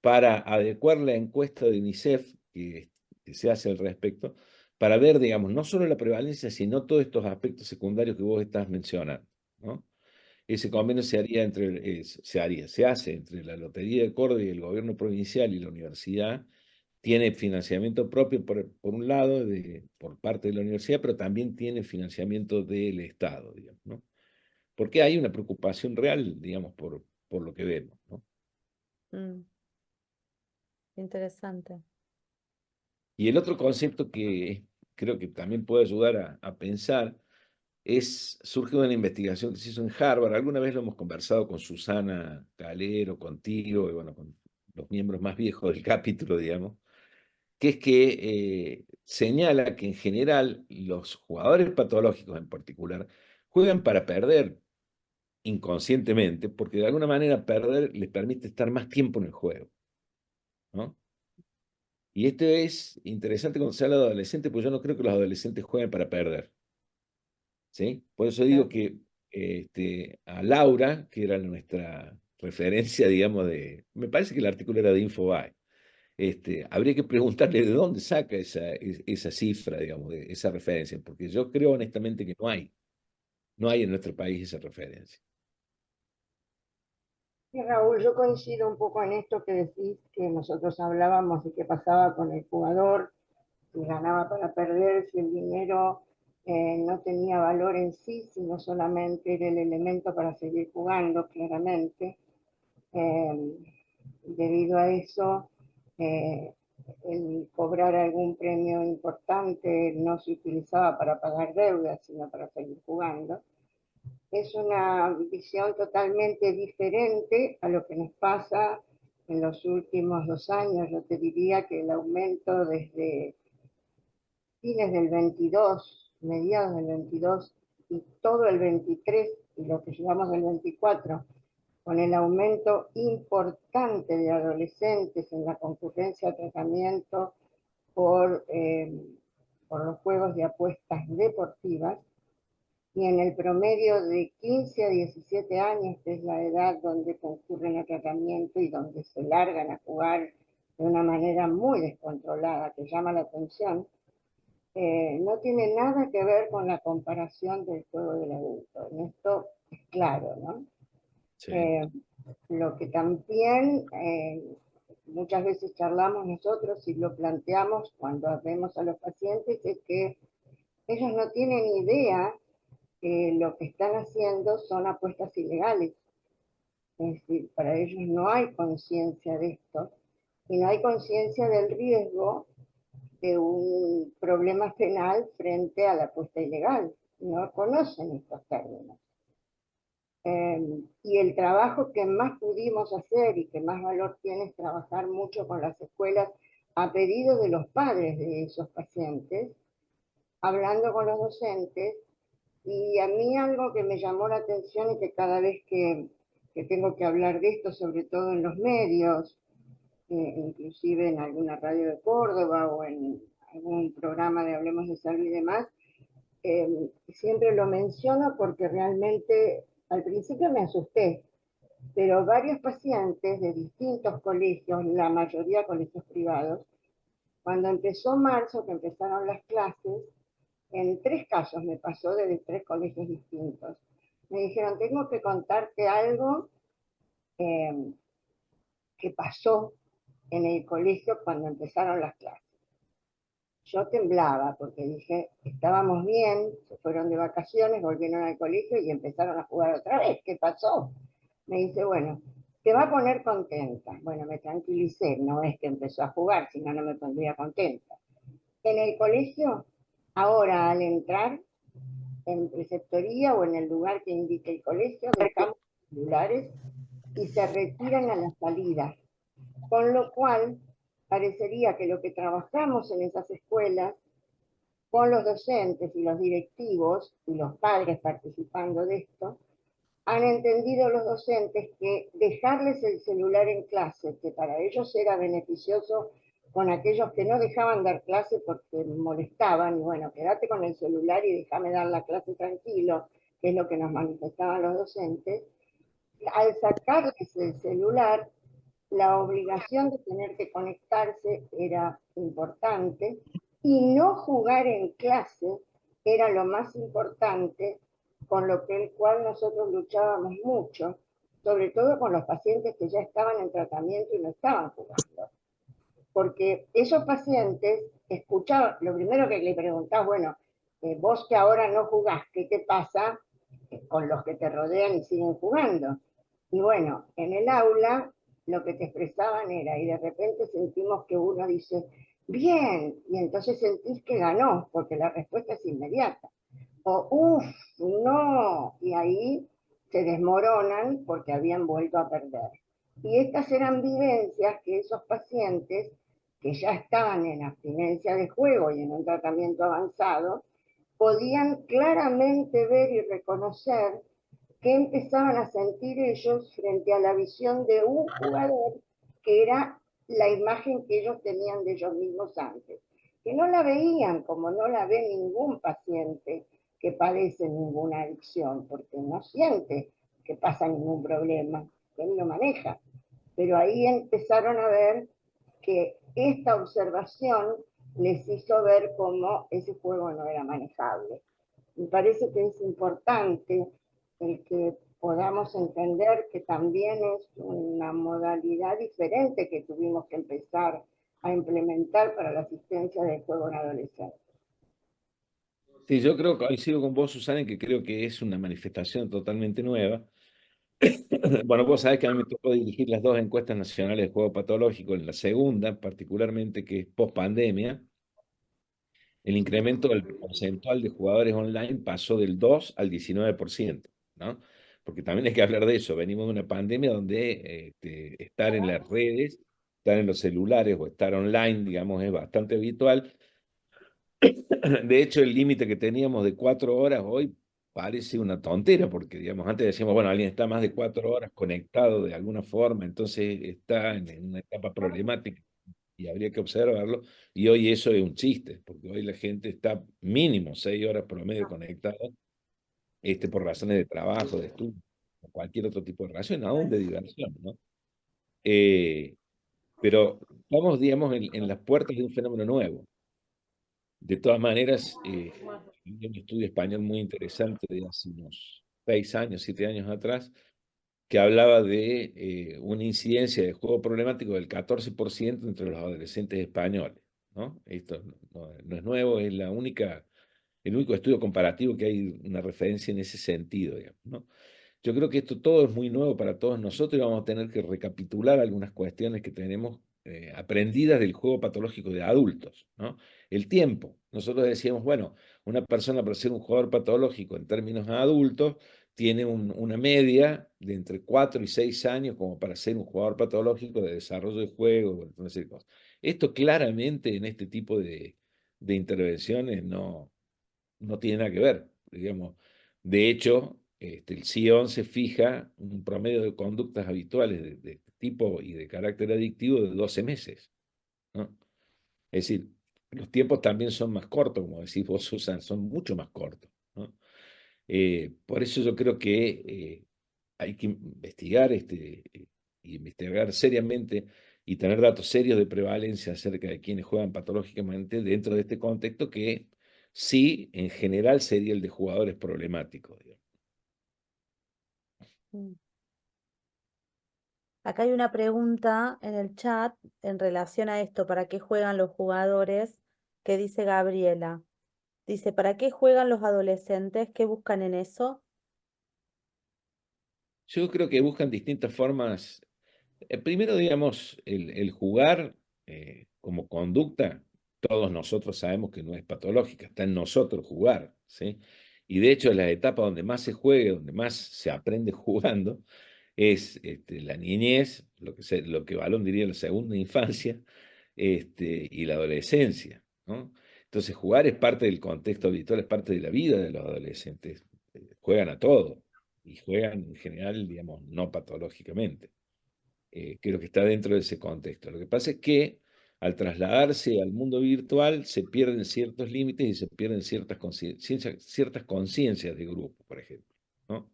para adecuar la encuesta de UNICEF que se hace al respecto, para ver, digamos, no solo la prevalencia, sino todos estos aspectos secundarios que vos estás mencionando, ¿no? Ese convenio se hace entre la Lotería de Córdoba y el gobierno provincial y la universidad. Tiene financiamiento propio por un lado por parte de la universidad, pero también tiene financiamiento del Estado, digamos, ¿no? Porque hay una preocupación real, digamos, por lo que vemos, ¿no? Mm, interesante. Y el otro concepto que creo que también puede ayudar a pensar surge de una investigación que se hizo en Harvard. Alguna vez lo hemos conversado con Susana Calero, contigo, y bueno, con los miembros más viejos del capítulo, digamos, que es que señala que en general los jugadores patológicos en particular juegan para perder inconscientemente, porque de alguna manera perder les permite estar más tiempo en el juego, ¿no? Y esto es interesante cuando se habla de adolescentes, porque yo no creo que los adolescentes jueguen para perder. ¿sí? Por eso digo Claro. que a Laura, que era nuestra referencia, digamos, me parece que el artículo era de Infobae, habría que preguntarle de dónde saca esa cifra, digamos, esa referencia, porque yo creo honestamente que no hay en nuestro país esa referencia. Sí, Raúl, yo coincido un poco en esto que decís, que nosotros hablábamos de qué pasaba con el jugador, si ganaba para perder, si el dinero no tenía valor en sí, sino solamente era el elemento para seguir jugando, claramente. Eh, Debido a eso, eh, el cobrar algún premio importante no se utilizaba para pagar deudas, sino para seguir jugando. Es una visión totalmente diferente a lo que nos pasa en los últimos 2 años. Yo te diría que el aumento desde fines del 22, mediados del 22 y todo el 23 y lo que llevamos del 24, con el aumento importante de adolescentes en la concurrencia a tratamiento por, por los juegos de apuestas deportivas, y en el promedio de 15 a 17 años, que es la edad donde concurren a tratamiento y donde se largan a jugar de una manera muy descontrolada, que llama la atención, no tiene nada que ver con la comparación del juego del adulto. En esto es claro, ¿no? Sí. Lo que también muchas veces charlamos nosotros y lo planteamos cuando vemos a los pacientes es que ellos no tienen idea que lo que están haciendo son apuestas ilegales. Es decir, para ellos no hay conciencia de esto y no hay conciencia del riesgo de un problema penal frente a la apuesta ilegal. No conocen estos términos. Y el trabajo que más pudimos hacer y que más valor tiene es trabajar mucho con las escuelas a pedido de los padres de esos pacientes, hablando con los docentes. Y a mí algo que me llamó la atención y que cada vez que tengo que hablar de esto, sobre todo en los medios, inclusive en alguna radio de Córdoba o en algún programa de Hablemos de Salud y demás, siempre lo menciono porque realmente al principio me asusté, pero varios pacientes de distintos colegios, la mayoría colegios privados, cuando empezó marzo, que empezaron las clases, en 3 casos me pasó de 3 colegios distintos. Me dijeron, tengo que contarte algo que pasó en el colegio cuando empezaron las clases. Yo temblaba porque dije, estábamos bien, se fueron de vacaciones, volvieron al colegio y empezaron a jugar otra vez. ¿Qué pasó? Me dice, bueno, te va a poner contenta. Bueno, me tranquilicé, no es que empezó a jugar, si no, no me pondría contenta. En el colegio, ahora al entrar en preceptoría o en el lugar que indique el colegio, dejamos los celulares y se retiran a la salida. Con lo cual, parecería que lo que trabajamos en esas escuelas, con los docentes y los directivos y los padres participando de esto, han entendido los docentes que dejarles el celular en clase, que para ellos era beneficioso con aquellos que no dejaban dar clase porque molestaban, y bueno, quédate con el celular y déjame dar la clase tranquilo, que es lo que nos manifestaban los docentes. Al sacarles el celular, la obligación de tener que conectarse era importante y no jugar en clase era lo más importante, con lo que el cual nosotros luchábamos mucho, sobre todo con los pacientes que ya estaban en tratamiento y no estaban jugando. Porque esos pacientes escuchaban, lo primero que le preguntás, bueno, vos que ahora no jugás, ¿qué te pasa con los que te rodean y siguen jugando? Y bueno, en el aula lo que te expresaban era, y de repente sentimos que uno dice, bien, y entonces sentís que ganó, porque la respuesta es inmediata. O, uff, no, y ahí se desmoronan porque habían vuelto a perder. Y estas eran vivencias que esos pacientes que ya estaban en abstinencia de juego y en un tratamiento avanzado, podían claramente ver y reconocer que empezaban a sentir ellos frente a la visión de un jugador que era la imagen que ellos tenían de ellos mismos antes, que no la veían como no la ve ningún paciente que padece ninguna adicción, porque no siente que pasa ningún problema, él lo maneja. Pero ahí empezaron a ver que esta observación les hizo ver cómo ese juego no era manejable. Me parece que es importante el que podamos entender que también es una modalidad diferente que tuvimos que empezar a implementar para la asistencia del juego en adolescentes. Sí, yo creo que coincido con vos, Susana, en que creo que es una manifestación totalmente nueva. Bueno, vos sabés que a mí me tocó dirigir las dos encuestas nacionales de juego patológico, en la segunda, particularmente, que es post pandemia, el incremento del porcentual de jugadores online pasó del 2 al 19%, ¿no? Porque también hay que hablar de eso. Venimos de una pandemia donde estar en las redes, estar en los celulares o estar online, digamos, es bastante habitual. De hecho, el límite que teníamos de 4 horas hoy parece una tontera, porque, digamos, antes decíamos, bueno, alguien está más de 4 horas conectado de alguna forma, entonces está en una etapa problemática y habría que observarlo. Y hoy eso es un chiste, porque hoy la gente está mínimo 6 horas promedio conectada, por razones de trabajo, de estudio, o cualquier otro tipo de razón, aún de diversión, ¿no? Pero estamos, digamos, en las puertas de un fenómeno nuevo. De todas maneras, hay un estudio español muy interesante de hace unos 6 años, 7 años atrás, que hablaba de una incidencia de juego problemático del 14% entre los adolescentes españoles, ¿no? Esto no es nuevo, es el único estudio comparativo que hay una referencia en ese sentido, digamos, ¿no? Yo creo que esto todo es muy nuevo para todos nosotros y vamos a tener que recapitular algunas cuestiones que tenemos aprendidas del juego patológico de adultos, ¿no? El tiempo. Nosotros decíamos, bueno, una persona para ser un jugador patológico en términos adultos tiene una media de entre 4 y 6 años como para ser un jugador patológico de desarrollo de juego, bueno, no sé, cosas. Esto claramente en este tipo de intervenciones no tiene nada que ver, digamos. De hecho, el CIE-11 fija un promedio de conductas habituales de tipo y de carácter adictivo de 12 meses, ¿no? Es decir, los tiempos también son más cortos, como decís vos, Susan, son mucho más cortos, ¿no? Por eso yo creo que hay que investigar y investigar seriamente y tener datos serios de prevalencia acerca de quienes juegan patológicamente dentro de este contexto que sí, en general, sería el de jugadores problemáticos, digamos. Mm. Acá hay una pregunta en el chat en relación a esto, ¿para qué juegan los jugadores? Que dice Gabriela. Dice, ¿para qué juegan los adolescentes? ¿Qué buscan en eso? Yo creo que buscan distintas formas. Primero, digamos, el jugar como conducta, todos nosotros sabemos que no es patológica, está en nosotros jugar, ¿sí? Y de hecho, la etapa donde más se juega, donde más se aprende jugando, es la niñez, lo que Balón diría la segunda infancia, y la adolescencia, ¿no? Entonces, jugar es parte del contexto habitual, es parte de la vida de los adolescentes. Juegan a todo y juegan en general, digamos, no patológicamente. Creo que está dentro de ese contexto. Lo que pasa es que al trasladarse al mundo virtual se pierden ciertos límites y se pierden ciertas conciencias de grupo, por ejemplo, ¿no?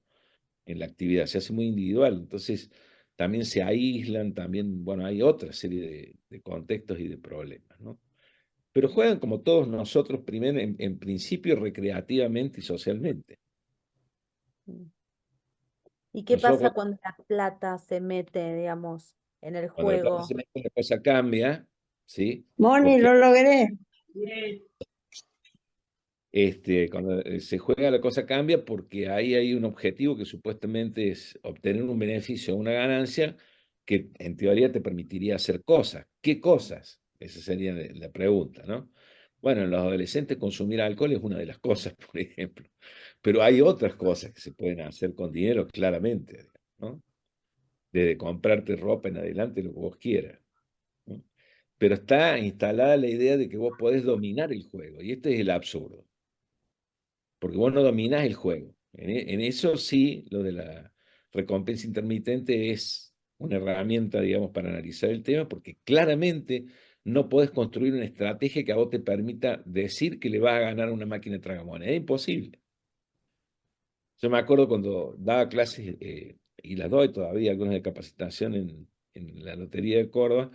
En la actividad se hace muy individual, entonces también se aíslan, también, bueno, hay otra serie de contextos y de problemas, ¿no? Pero juegan como todos nosotros, primero, en principio, recreativamente y socialmente. Mm. ¿Y qué Nosotros, pasa cuando la plata se mete, digamos, en el cuando la plata juego? se mete, la cosa cambia, ¿sí? Moni, Porque lo logré. cuando se juega la cosa cambia porque ahí hay un objetivo que supuestamente es obtener un beneficio o una ganancia que en teoría te permitiría hacer cosas. ¿Qué cosas? Esa sería la pregunta, ¿no? Bueno, en los adolescentes consumir alcohol es una de las cosas, por ejemplo, pero hay otras cosas que se pueden hacer con dinero claramente, ¿no? Desde comprarte ropa en adelante, lo que vos quieras, ¿no? Pero está instalada la idea de que vos podés dominar el juego, y este es el absurdo. Porque vos no dominás el juego. En eso sí, lo de la recompensa intermitente es una herramienta, digamos, para analizar el tema, porque claramente no podés construir una estrategia que a vos te permita decir que le vas a ganar a una máquina de tragamonedas. Es imposible. Yo me acuerdo cuando daba clases, y las doy todavía, algunas de capacitación en la Lotería de Córdoba,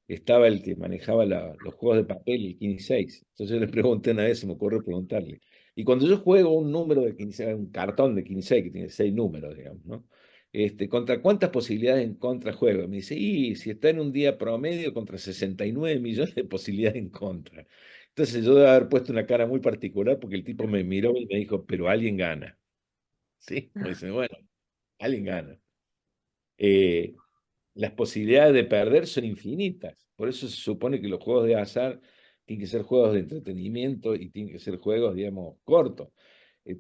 estaba el que manejaba los juegos de papel, el 15-6. Entonces yo le pregunté una vez, se me ocurrió preguntarle. Y cuando yo juego un número de 15, un cartón de 15 que tiene 6 números, digamos, ¿no? ¿Contra cuántas posibilidades en contra juego? Me dice, y si está en un día promedio, contra 69 millones de posibilidades en contra. Entonces yo debo haber puesto una cara muy particular porque el tipo me miró y me dijo, pero alguien gana. ¿Sí? Me dice, bueno, alguien gana. Eh, las posibilidades de perder son infinitas. Por eso se supone que los juegos de azar tienen que ser juegos de entretenimiento y tienen que ser juegos, digamos, cortos.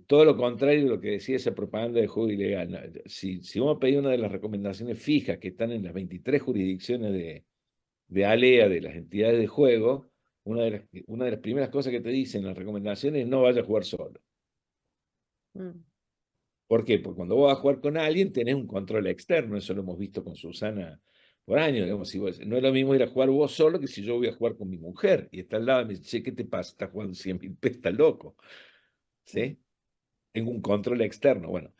Todo lo contrario de lo que decía esa propaganda de juego ilegal. No, si vamos a pedir una de las recomendaciones fijas que están en las 23 jurisdicciones de ALEA, de las entidades de juego, una de las primeras cosas que te dicen las recomendaciones es no vaya a jugar solo. Mm. ¿Por qué? Porque cuando vos vas a jugar con alguien tenés un control externo, eso lo hemos visto con Susana por años. Digamos, no es lo mismo ir a jugar vos solo que si yo voy a jugar con mi mujer y está al lado y me dice, che, ¿qué te pasa? Estás jugando 100.000 pesos, estás loco. ¿Sí? Tengo un control externo. Bueno,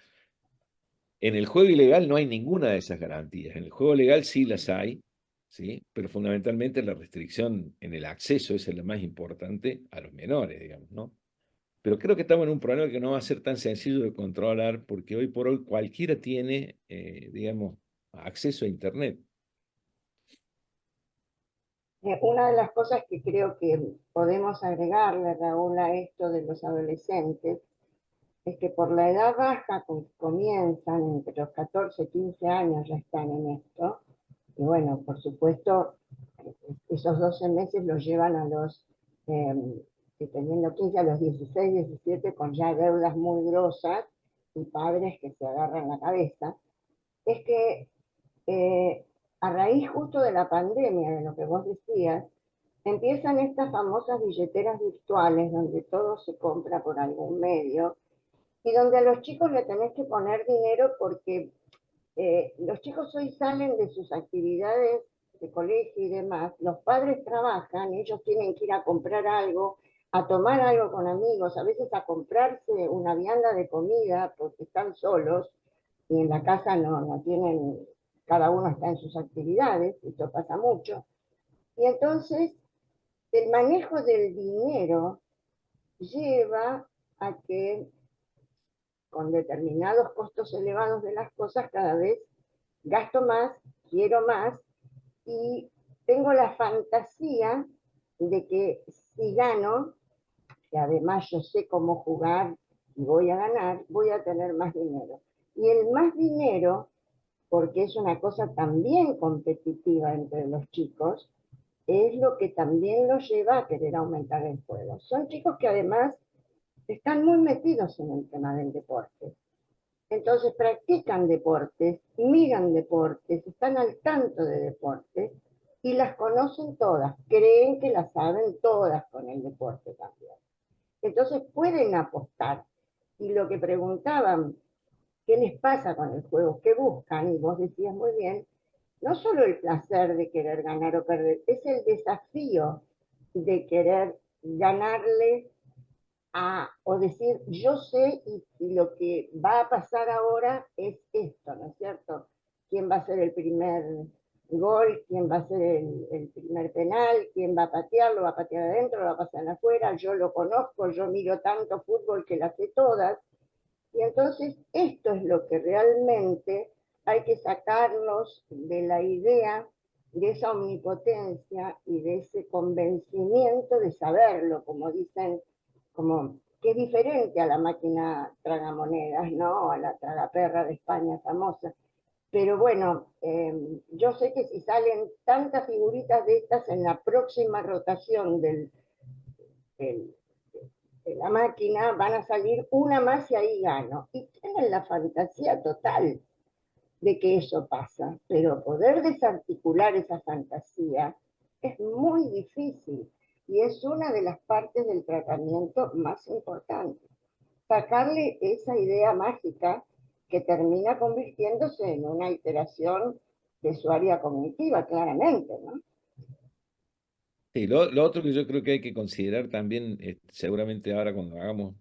en el juego ilegal no hay ninguna de esas garantías. En el juego legal sí las hay, ¿sí? Pero fundamentalmente la restricción en el acceso esa es la más importante a los menores, digamos, ¿no? Pero creo que estamos en un problema que no va a ser tan sencillo de controlar porque hoy por hoy cualquiera tiene, digamos, acceso a Internet. Una de las cosas que creo que podemos agregarle, Raúl, a esto de los adolescentes, es que por la edad baja comienzan, entre los 14 y 15 años ya están en esto, y bueno, por supuesto, esos 12 meses los llevan a los, teniendo 15 a los 16, 17, con ya deudas muy grosas y padres que se agarran la cabeza, es que a raíz justo de la pandemia, de lo que vos decías, empiezan estas famosas billeteras virtuales donde todo se compra por algún medio y donde a los chicos le tenés que poner dinero porque los chicos hoy salen de sus actividades de colegio y demás, los padres trabajan, ellos tienen que ir a comprar algo, a tomar algo con amigos, a veces a comprarse una vianda de comida porque están solos y en la casa no tienen, cada uno está en sus actividades, esto pasa mucho. Y entonces el manejo del dinero lleva a que con determinados costos elevados de las cosas cada vez gasto más, quiero más y tengo la fantasía de que si gano, que además yo sé cómo jugar y voy a ganar, voy a tener más dinero. Y el más dinero, porque es una cosa también competitiva entre los chicos, es lo que también los lleva a querer aumentar el juego. Son chicos que además están muy metidos en el tema del deporte. Entonces practican deportes, miran deportes, están al tanto de deportes y las conocen todas, creen que las saben todas con el deporte también. Entonces pueden apostar. Y lo que preguntaban, ¿qué les pasa con el juego? ¿Qué buscan? Y vos decías muy bien, no solo el placer de querer ganar o perder, es el desafío de querer ganarle o decir, yo sé y lo que va a pasar ahora es esto, ¿no es cierto? ¿Quién va a ser el primer gol? ¿Quién va a ser el primer penal? ¿Quién va a patear? ¿Lo va a patear adentro? ¿Lo va a pasar afuera? Yo lo conozco, yo miro tanto fútbol que las sé todas. Y entonces esto es lo que realmente hay que sacarnos de la idea de esa omnipotencia y de ese convencimiento de saberlo, como dicen, como que es diferente a la máquina tragamonedas, ¿no? A la tragaperra de España famosa. Pero bueno, yo sé que si salen tantas figuritas de estas en la próxima rotación del de la máquina, van a salir una más y ahí gano. Y tienen la fantasía total de que eso pasa, pero poder desarticular esa fantasía es muy difícil y es una de las partes del tratamiento más importantes. Sacarle esa idea mágica que termina convirtiéndose en una iteración de su área cognitiva, claramente, ¿no? Sí, lo otro que yo creo que hay que considerar también, seguramente ahora cuando hagamos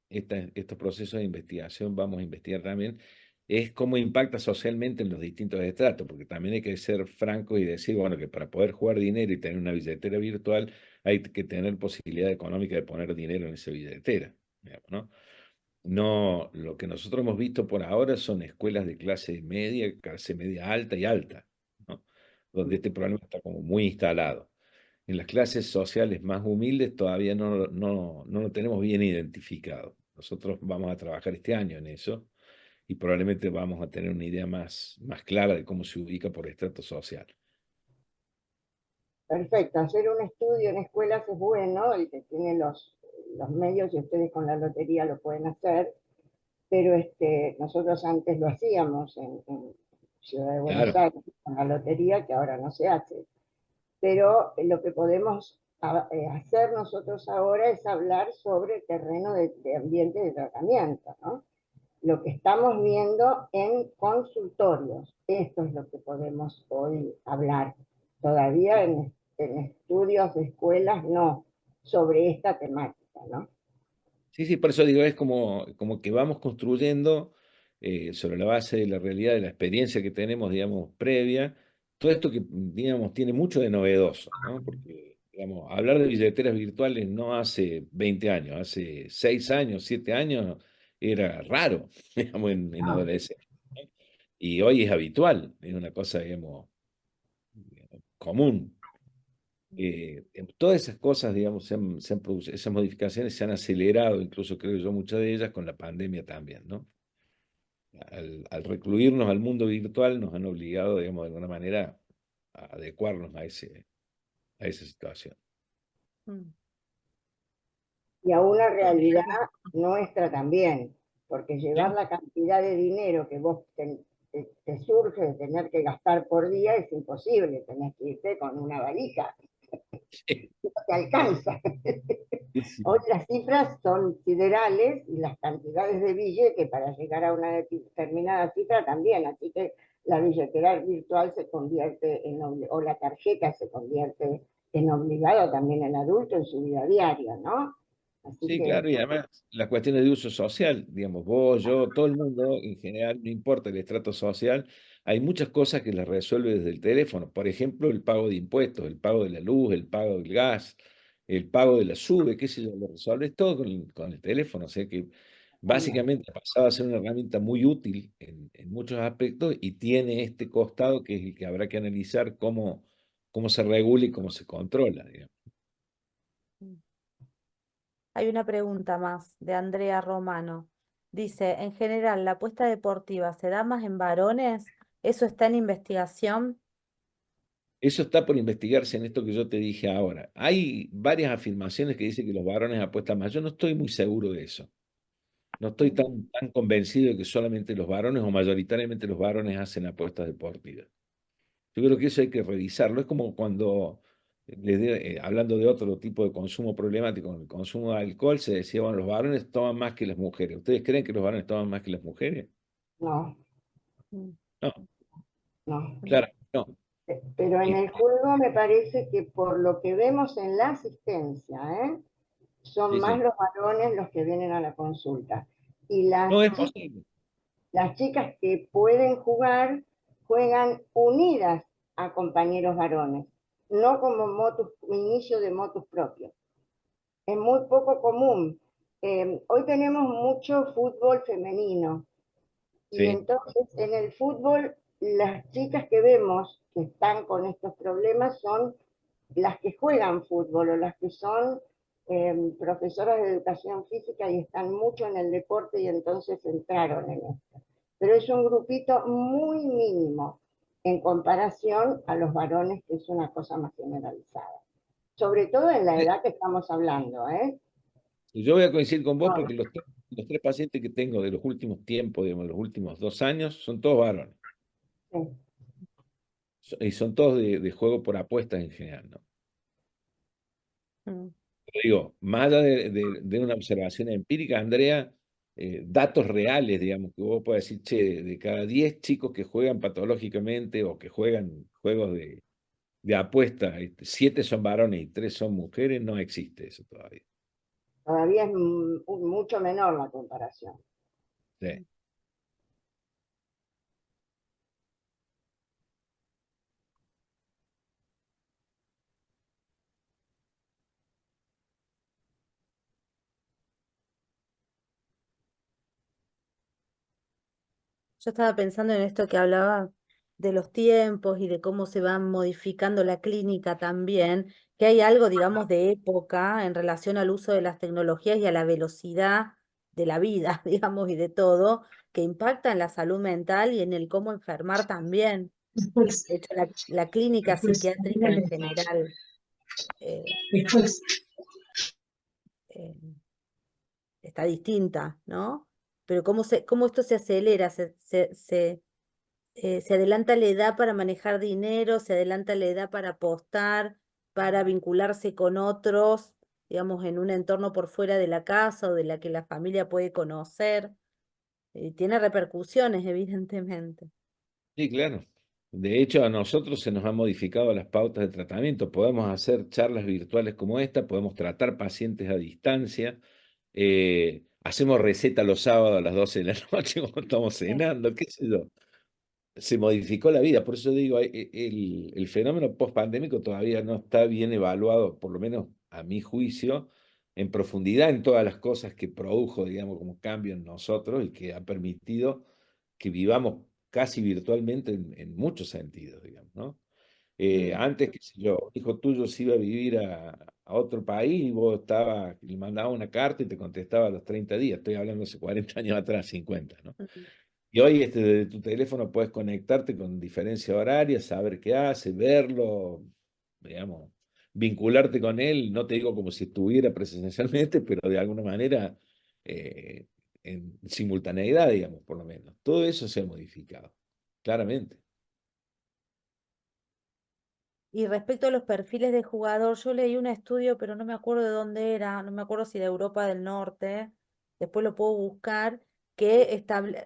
estos procesos de investigación vamos a investigar también, es cómo impacta socialmente en los distintos estratos, porque también hay que ser franco y decir, bueno, que para poder jugar dinero y tener una billetera virtual, hay que tener posibilidad económica de poner dinero en esa billetera, digamos, ¿no? No, lo que nosotros hemos visto por ahora son escuelas de clase media alta y alta, ¿no? Donde este problema está como muy instalado. En las clases sociales más humildes todavía no lo tenemos bien identificado. Nosotros vamos a trabajar este año en eso y probablemente vamos a tener una idea más clara de cómo se ubica por estrato social. Perfecto, hacer un estudio en escuelas es bueno, el que tiene los medios y ustedes con la lotería lo pueden hacer, pero nosotros antes lo hacíamos en Ciudad de Buenos Claro, Aires con la lotería, que ahora no se hace. Pero lo que podemos hacer nosotros ahora es hablar sobre terreno de ambiente de tratamiento, ¿no? Lo que estamos viendo en consultorios, esto es lo que podemos hoy hablar. Todavía en estudios de escuelas no, sobre esta temática, ¿no? sí, por eso digo, es como que vamos construyendo sobre la base de la realidad, de la experiencia que tenemos, digamos, previa, todo esto que, digamos, tiene mucho de novedoso, ¿no? Porque, digamos, hablar de billeteras virtuales no hace 20 años, hace 6 años, 7 años, era raro, digamos, en Ah, adolescencia, ¿no? Y hoy es habitual, es una cosa, digamos, común. Todas esas cosas, digamos, se han producido, esas modificaciones se han acelerado, incluso creo yo, muchas de ellas con la pandemia también, ¿no? Al recluirnos al mundo virtual nos han obligado, digamos, de alguna manera a adecuarnos a esa situación. Mm. y a una realidad nuestra también, porque llevar ¿Sí? la cantidad de dinero que vos te surge de tener que gastar por día es imposible, tenés que irte con una valija, no te alcanza. Sí, sí. Hoy las cifras son siderales y las cantidades de billete para llegar a una determinada cifra también, así que la billetera virtual se convierte o la tarjeta se convierte en obligado también el adulto en su vida diaria, ¿no? Así Sí, que claro, y además las cuestiones de uso social, digamos, vos, yo, todo el mundo, en general, no importa el estrato social, hay muchas cosas que las resuelve desde el teléfono. Por ejemplo, el pago de impuestos, el pago de la luz, el pago del gas, el pago de la SUBE, qué sé yo, lo resuelves todo con el teléfono. O sea que también. básicamente ha pasado a ser una herramienta muy útil en muchos aspectos y tiene este costado que es el que habrá que analizar cómo se regula y cómo se controla, digamos. Hay una pregunta más de Andrea Romano. Dice, en general, ¿la apuesta deportiva se da más en varones? ¿Eso está en investigación? Eso está por investigarse en esto que yo te dije ahora. Hay varias afirmaciones que dicen que los varones apuestan más. Yo no estoy muy seguro de eso. No estoy tan convencido de que solamente los varones o mayoritariamente los varones hacen apuestas deportivas. Yo creo que eso hay que revisarlo. Es como cuando, hablando de otro tipo de consumo problemático, el consumo de alcohol, se decía, bueno, los varones toman más que las mujeres. ¿Ustedes creen que los varones toman más que las mujeres? No, Mm, No, no. mm, claro, no. Pero en Y el juego me parece que por lo que vemos en la asistencia, son sí, más sí. los varones los que vienen a la consulta. Y No es posible. las chicas que pueden jugar, juegan unidas a compañeros varones, no como inicio de motus propios. Es muy poco común. Hoy tenemos mucho fútbol femenino y Sí. entonces en el fútbol las chicas que vemos que están con estos problemas son las que juegan fútbol o las que son profesoras de educación física y están mucho en el deporte y entonces entraron en esto. Pero es un grupito muy mínimo en comparación a los varones, que es una cosa más generalizada. Sobre todo en la edad que estamos hablando, ¿eh? Y yo voy a coincidir con vos No, porque los tres pacientes que tengo de los últimos tiempos, digamos, los últimos 2 años, son todos varones. sí, Y son todos de juego por apuestas en general, ¿no? mm. Pero digo, más allá de una observación empírica, Andrea, datos reales, digamos, que vos puedas decir, che, de cada 10 chicos que juegan patológicamente o que juegan juegos de apuesta, 7 son varones y 3 son mujeres, no existe eso todavía. Todavía es mucho menor la comparación. Sí. Yo estaba pensando en esto que hablaba de los tiempos y de cómo se va modificando la clínica también, que hay algo, digamos, de época en relación al uso de las tecnologías y a la velocidad de la vida, digamos, y de todo, que impacta en la salud mental y en el cómo enfermar también. De hecho, la clínica psiquiátrica en general eh, eh, está distinta, ¿no? Pero cómo esto se acelera, se adelanta la edad para manejar dinero, se adelanta la edad para apostar, para vincularse con otros, digamos, en un entorno por fuera de la casa o de la que la familia puede conocer. Tiene repercusiones, evidentemente. Sí, claro. De hecho, a nosotros se nos han modificado las pautas de tratamiento. Podemos hacer charlas virtuales como esta, podemos tratar pacientes a distancia, hacemos receta los sábados a las 12 de la noche cuando estamos cenando, qué sé yo. Se modificó la vida, por eso digo, el fenómeno post-pandémico todavía no está bien evaluado, por lo menos a mi juicio, en profundidad en todas las cosas que produjo, digamos, como cambio en nosotros y que ha permitido que vivamos casi virtualmente en muchos sentidos, digamos, ¿no? Antes, qué sé yo, un hijo tuyo se iba a vivir a otro país y vos le mandabas una carta y te contestaba a los 30 días, estoy hablando hace 40 años atrás, 50, ¿no? Ujú. Y hoy desde tu teléfono puedes conectarte con diferencia horaria, saber qué hace, verlo, digamos, vincularte con él, no te digo como si estuviera presencialmente, pero de alguna manera eh, en simultaneidad, digamos, por lo menos. Todo eso se ha modificado, claramente. Y respecto a los perfiles de jugador, yo leí un estudio, pero no me acuerdo de dónde era, no me acuerdo si de Europa del Norte, después lo puedo buscar,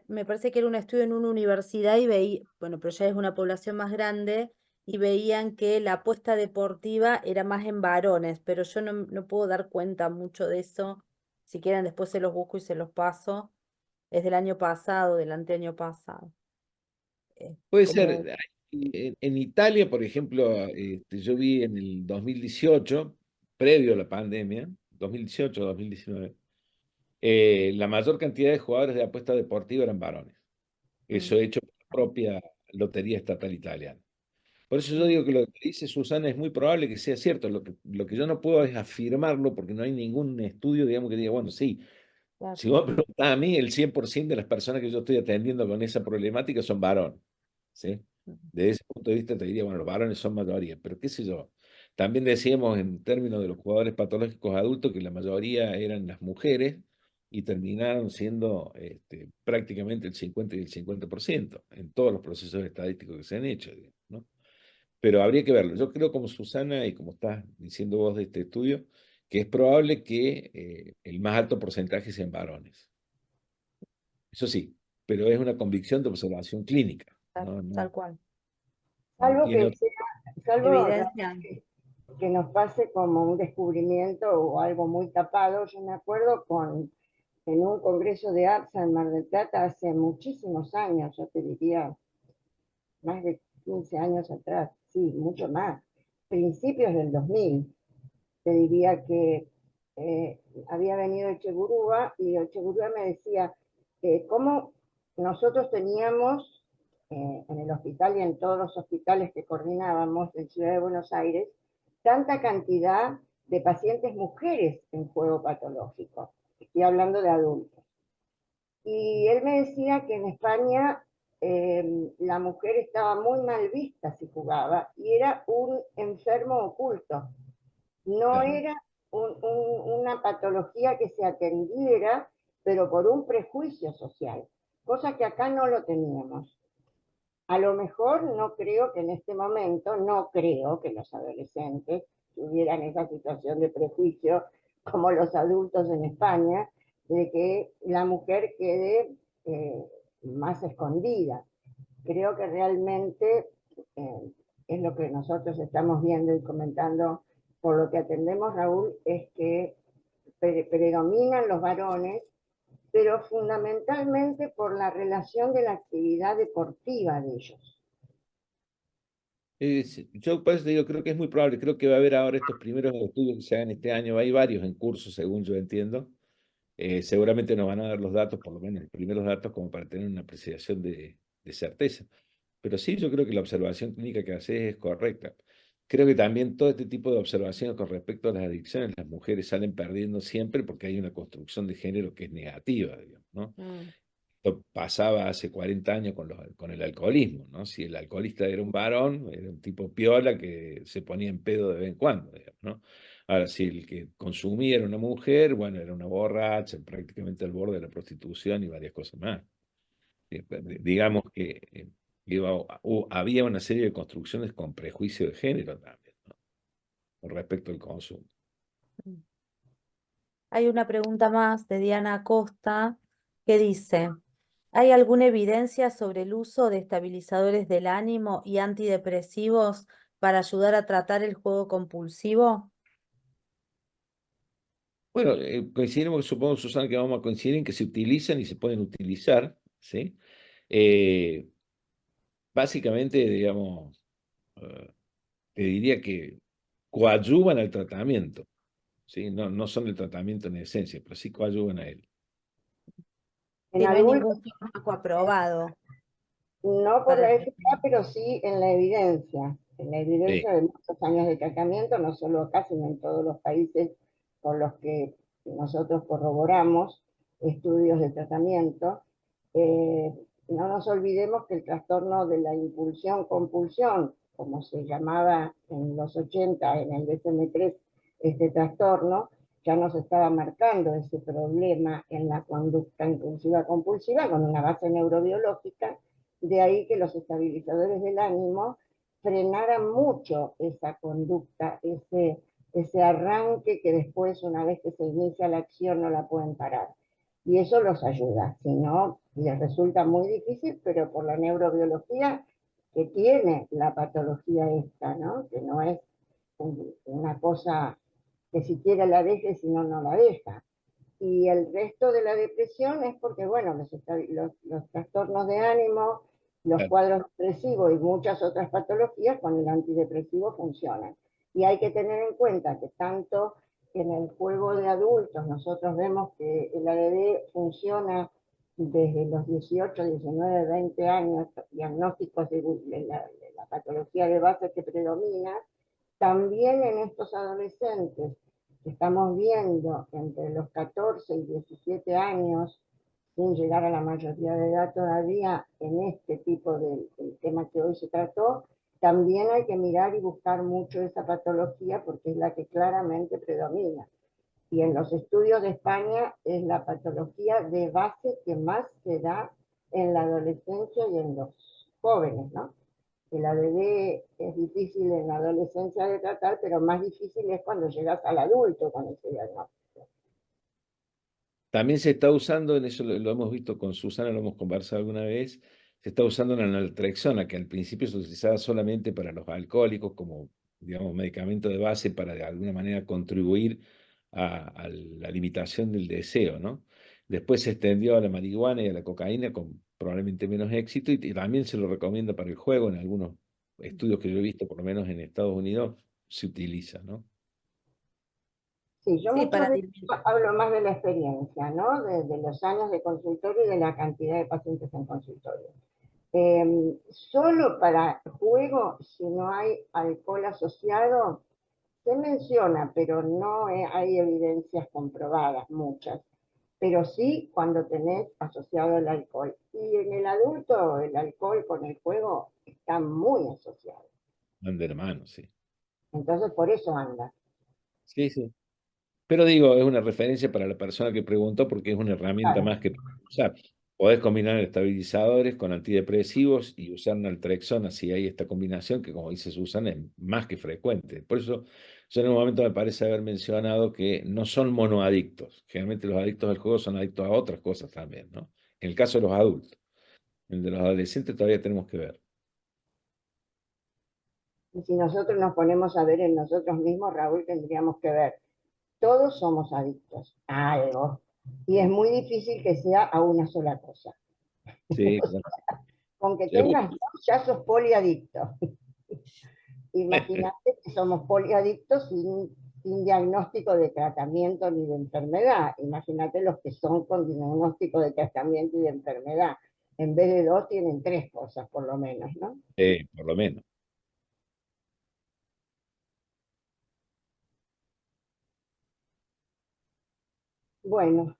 me parece que era un estudio en una universidad y veía, bueno, pero ya es una población más grande, y veían que la apuesta deportiva era más en varones, pero yo no puedo dar cuenta mucho de eso. Si quieren, después se los busco y se los paso. Es del año pasado, del anteaño pasado. Puede Como, ser, en Italia, por ejemplo, yo vi en el 2018, previo a la pandemia, 2018, 2019, la mayor cantidad de jugadores de apuesta deportiva eran varones. mm, Eso hecho por la propia Lotería Estatal Italiana. Por eso yo mm, digo que lo que dice Susana es muy probable que sea cierto. Lo que yo no puedo es afirmarlo porque no hay ningún estudio, digamos, que diga, bueno, sí, claro. si vos me preguntás a mí, el 100% de las personas que yo estoy atendiendo con esa problemática son varones, ¿sí? Mm. Desde ese punto de vista te diría, bueno, los varones son mayoría, pero qué sé yo. También decíamos en términos de los jugadores patológicos adultos que la mayoría eran las mujeres y terminaron siendo prácticamente el 50 y el 50% en todos los procesos estadísticos que se han hecho, digamos, ¿no? Pero habría que verlo. Yo creo como Susana y como estás diciendo vos de este estudio, que es probable que el más alto porcentaje sean varones. Eso sí, pero es una convicción de observación clínica. No, Tal no, cual. no Salvo tiene que otro. sea, salvo Evidencia. realmente que nos pase como un descubrimiento o algo muy tapado. Yo me acuerdo en un congreso de APSA en Mar del Plata hace muchísimos años, yo te diría más de 15 años atrás, sí, mucho más, principios del 2000, te diría que eh, había venido Echegurúa y Echegurúa me decía cómo nosotros teníamos en el hospital y en todos los hospitales que coordinábamos en Ciudad de Buenos Aires, tanta cantidad de pacientes mujeres en juego patológico. Estoy hablando de adultos. Y él me decía que en España la mujer estaba muy mal vista si jugaba y era un enfermo oculto. No Claro. era una patología que se atendiera, pero por un prejuicio social, cosa que acá no lo teníamos. A lo mejor no creo que en este momento, no creo que los adolescentes tuvieran esa situación de prejuicio como los adultos en España, de que la mujer quede más escondida. Creo que realmente es lo que nosotros estamos viendo y comentando por lo que atendemos, Raúl, es que predominan los varones, pero fundamentalmente por la relación de la actividad deportiva de ellos. Yo por eso te digo, creo que es muy probable, creo que va a haber ahora estos primeros estudios que se hagan este año, hay varios en curso, según yo entiendo. Seguramente nos van a dar los datos, por lo menos los primeros datos, como para tener una apreciación de certeza. Pero sí, yo creo que la observación clínica que haces es correcta. Creo que también todo este tipo de observaciones con respecto a las adicciones, las mujeres salen perdiendo siempre porque hay una construcción de género que es negativa, digamos, ¿no? Mm. Esto pasaba hace 40 años con el alcoholismo, ¿no? Si el alcoholista era un varón, era un tipo piola que se ponía en pedo de vez en cuando, digamos, ¿no? Ahora, si el que consumía era una mujer, bueno, era una borracha, prácticamente al borde de la prostitución y varias cosas más. Digamos que había una serie de construcciones con prejuicio de género también, ¿no? Con respecto al consumo. Hay una pregunta más de Diana Acosta que dice, ¿hay alguna evidencia sobre el uso de estabilizadores del ánimo y antidepresivos para ayudar a tratar el juego compulsivo? Bueno, coincidimos, supongo, Susana, que vamos a coincidir en que se utilizan y se pueden utilizar, ¿sí? Básicamente, digamos, te diría que coadyuvan al tratamiento, ¿sí? No son el tratamiento en esencia, pero sí coadyuvan a él. En Sí, no hay adultos, ningún fármaco aprobado no por para la el eficacia, pero sí en la evidencia. En la Sí. evidencia de muchos años de tratamiento, no solo acá, sino en todos los países con los que nosotros corroboramos estudios de tratamiento. Eh, no nos olvidemos que el trastorno de la impulsión-compulsión, como se llamaba en los 80 en el DSM-3, este trastorno, ya nos estaba marcando ese problema en la conducta impulsiva compulsiva con una base neurobiológica. De ahí que los estabilizadores del ánimo frenaran mucho esa conducta, ese arranque que después, una vez que se inicia la acción, no la pueden parar. Y eso los ayuda, si no, les resulta muy difícil, pero por la neurobiología que tiene la patología esta, ¿no? Que no es una cosa que siquiera la deje, si no, no la deja. Y el resto de la depresión es porque, bueno, los trastornos de ánimo, los Claro. cuadros depresivos y muchas otras patologías con el antidepresivo funcionan. Y hay que tener en cuenta que tanto en el juego de adultos nosotros vemos que el ADD funciona desde los 18, 19, 20 años, diagnósticos de la patología de base que predomina, también en estos adolescentes que estamos viendo entre los 14 y 17 años, sin llegar a la mayoría de edad todavía, en este tipo de tema que hoy se trató, también hay que mirar y buscar mucho esa patología porque es la que claramente predomina. Y en los estudios de España es la patología de base que más se da en la adolescencia y en los jóvenes, ¿no? El ADD es difícil en la adolescencia de tratar, pero más difícil es cuando llegas al adulto con ese diagnóstico. También se está usando, en eso lo hemos visto con Susana, lo hemos conversado alguna vez, se está usando la naltrexona, que al principio se utilizaba solamente para los alcohólicos como, digamos, medicamento de base para de alguna manera contribuir a la limitación del deseo, ¿no? Después se extendió a la marihuana y a la cocaína con probablemente menos éxito y también se lo recomienda para el juego en algunos estudios que yo he visto, por lo menos en Estados Unidos, se utiliza, ¿no? Sí, yo Sí, muchas para veces disminuir. hablo más de la experiencia, ¿no? De los años de consultorio y de la cantidad de pacientes en consultorio. Solo para juego, si no hay alcohol asociado, se menciona, pero no hay evidencias comprobadas, muchas. Pero sí cuando tenés asociado el alcohol. Y en el adulto, el alcohol con el juego está muy asociado. Van de la mano, sí. Entonces, por eso anda. Sí, sí. Pero digo, es una referencia para la persona que preguntó porque es una herramienta Claro. más que podés usar. Podés combinar estabilizadores con antidepresivos y usar naltrexona si hay esta combinación que, como dice Susana, es más que frecuente. Por eso, yo en un momento me parece haber mencionado que no son monoadictos. Generalmente los adictos al juego son adictos a otras cosas también, ¿no? En el caso de los adultos. En el de los adolescentes todavía tenemos que ver. Y si nosotros nos ponemos a ver en nosotros mismos, Raúl, tendríamos que ver todos somos adictos a algo. Y es muy difícil que sea a una sola cosa. Sí, claro. Con que Seguro. tengas dos, ya sos poliadicto. Imagínate que somos poliadictos sin diagnóstico de tratamiento ni de enfermedad. Imagínate los que son con diagnóstico de tratamiento y de enfermedad. En vez de dos, tienen tres cosas por lo menos, ¿no? Por lo menos. Bueno,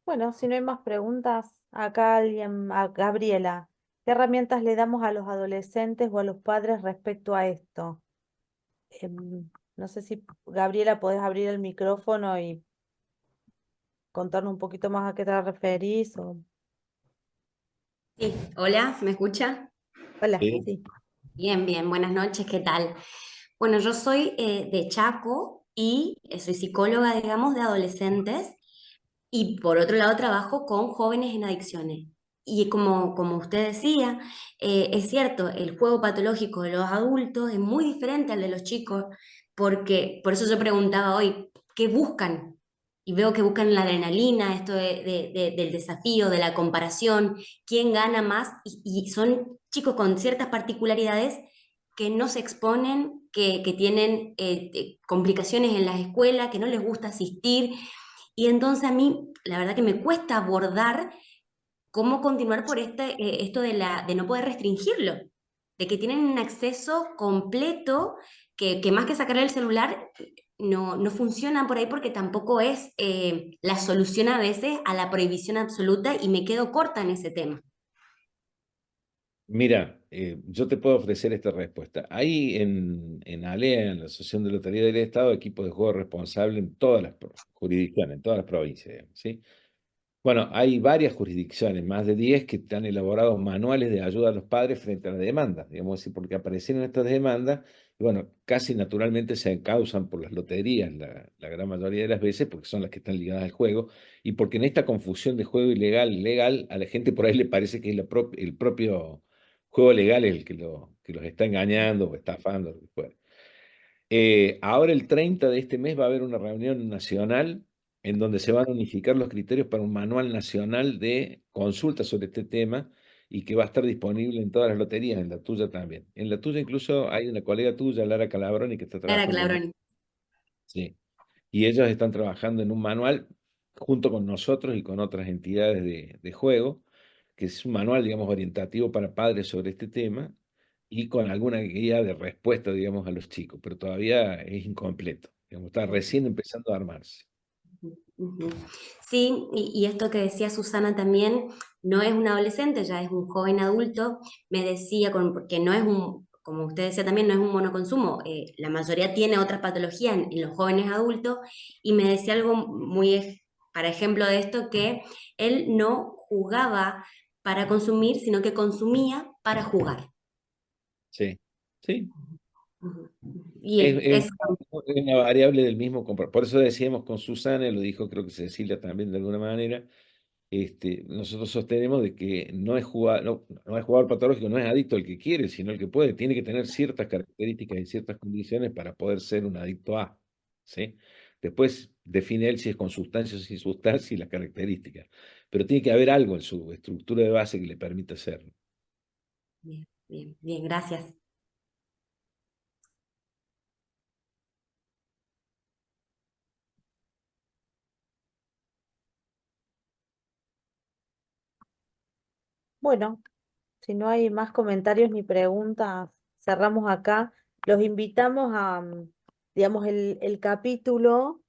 Bueno, si no hay más preguntas, acá alguien, a Gabriela, ¿qué herramientas le damos a los adolescentes o a los padres respecto a esto? No sé si, Gabriela, podés abrir el micrófono y contarnos un poquito más a qué te referís. Sí, hola, ¿se me escucha? Hola, Sí. sí. Bien, bien, buenas noches, ¿qué tal? Bueno, yo soy de Chaco y soy psicóloga, digamos, de adolescentes y por otro lado trabajo con jóvenes en adicciones. Y como usted decía, es cierto, el juego patológico de los adultos es muy diferente al de los chicos, porque por eso yo preguntaba hoy, ¿qué buscan? Y veo que buscan la adrenalina, esto del desafío, de la comparación, quién gana más, y son chicos con ciertas particularidades que no se exponen, que tienen complicaciones en las escuelas, que no les gusta asistir, y entonces a mí, la verdad que me cuesta abordar cómo continuar por esto de no poder restringirlo, de que tienen un acceso completo, que más que sacarle el celular, no funciona por ahí porque tampoco es la solución a veces a la prohibición absoluta y me quedo corta en ese tema. Mira, yo te puedo ofrecer esta respuesta. Hay en ALEA, en la Asociación de Lotería del Estado, equipos de juego responsable en todas las jurisdicciones, en todas las provincias, digamos, ¿sí? Bueno, hay varias jurisdicciones, más de 10, que han elaborado manuales de ayuda a los padres frente a la demanda, digamos así, porque aparecieron estas demandas, y bueno, casi naturalmente se encausan por las loterías, la gran mayoría de las veces, porque son las que están ligadas al juego, y porque en esta confusión de juego ilegal y legal, a la gente por ahí le parece que es el propio juego legal el que los está engañando o estafando, lo que fuera. Ahora el 30 de este mes va a haber una reunión nacional en donde se van a unificar los criterios para un manual nacional de consulta sobre este tema y que va a estar disponible en todas las loterías, en la tuya también. En la tuya incluso hay una colega tuya, Lara Calabroni, que está Clara trabajando en... Clabroni. Sí. Y ellos están trabajando en un manual junto con nosotros y con otras entidades de juego, que es un manual, digamos, orientativo para padres sobre este tema y con alguna guía de respuesta, digamos, a los chicos, pero todavía es incompleto, digamos, está recién empezando a armarse. Ujú. Sí, y esto que decía Susana también, no es un adolescente, ya es un joven adulto, me decía, porque no es como usted decía también, no es un monoconsumo, la mayoría tiene otras patologías en los jóvenes adultos, y me decía algo para ejemplo de esto, que él no jugaba para consumir, sino que consumía para jugar. Sí, sí. Ujú. Y Es es, una variable del mismo, por eso decíamos con Susana, lo dijo creo que Cecilia también de alguna manera. Nosotros sostenemos de que no es jugador patológico, no es adicto el que quiere, sino el que puede. Tiene que tener ciertas características y ciertas condiciones para poder ser un adicto a, ¿sí? Después define él si es con sustancia o sin sustancia y las características. Pero tiene que haber algo en su estructura de base que le permita hacerlo. bien, bien, bien, gracias. Bueno, si no hay más comentarios ni preguntas, cerramos acá. Los invitamos a, digamos, el capítulo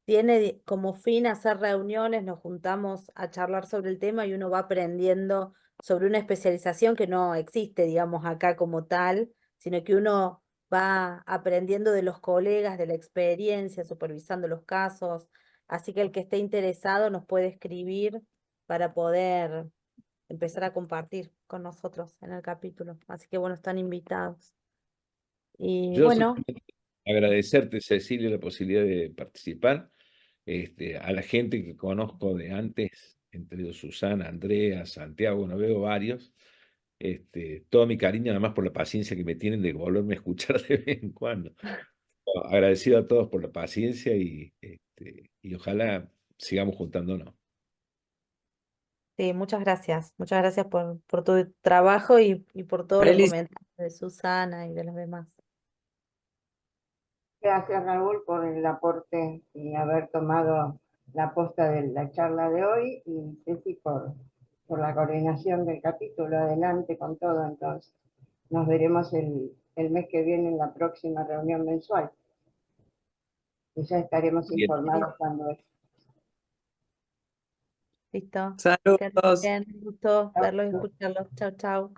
tiene como fin hacer reuniones, nos juntamos a charlar sobre el tema y uno va aprendiendo sobre una especialización que no existe, digamos, acá como tal, sino que uno va aprendiendo de los colegas, de la experiencia, supervisando los casos. Así que el que esté interesado nos puede escribir para poder empezar a compartir con nosotros en el capítulo. Así que bueno, están invitados. Y Yo bueno, solamente agradecerte, Cecilia, la posibilidad de participar. A la gente que conozco de antes, entre ellos Susana, Andrea, Santiago, no veo varios. Todo mi cariño, además por la paciencia que me tienen de volverme a escuchar de vez en cuando. agradecido a todos por la paciencia y ojalá sigamos juntándonos. Sí, muchas gracias. Muchas gracias por tu trabajo y por todos los Feliz. comentarios de Susana y de los demás. Gracias, Raúl, por el aporte y haber tomado la posta de la charla de hoy, y Ceci por la coordinación del capítulo. Adelante con todo, entonces. Nos veremos el mes que viene en la próxima reunión mensual. Y ya estaremos Bien. informados cuando es. Listo. Que Saludos. estén bien, un gusto verlos y escucharlos. Chau, chau.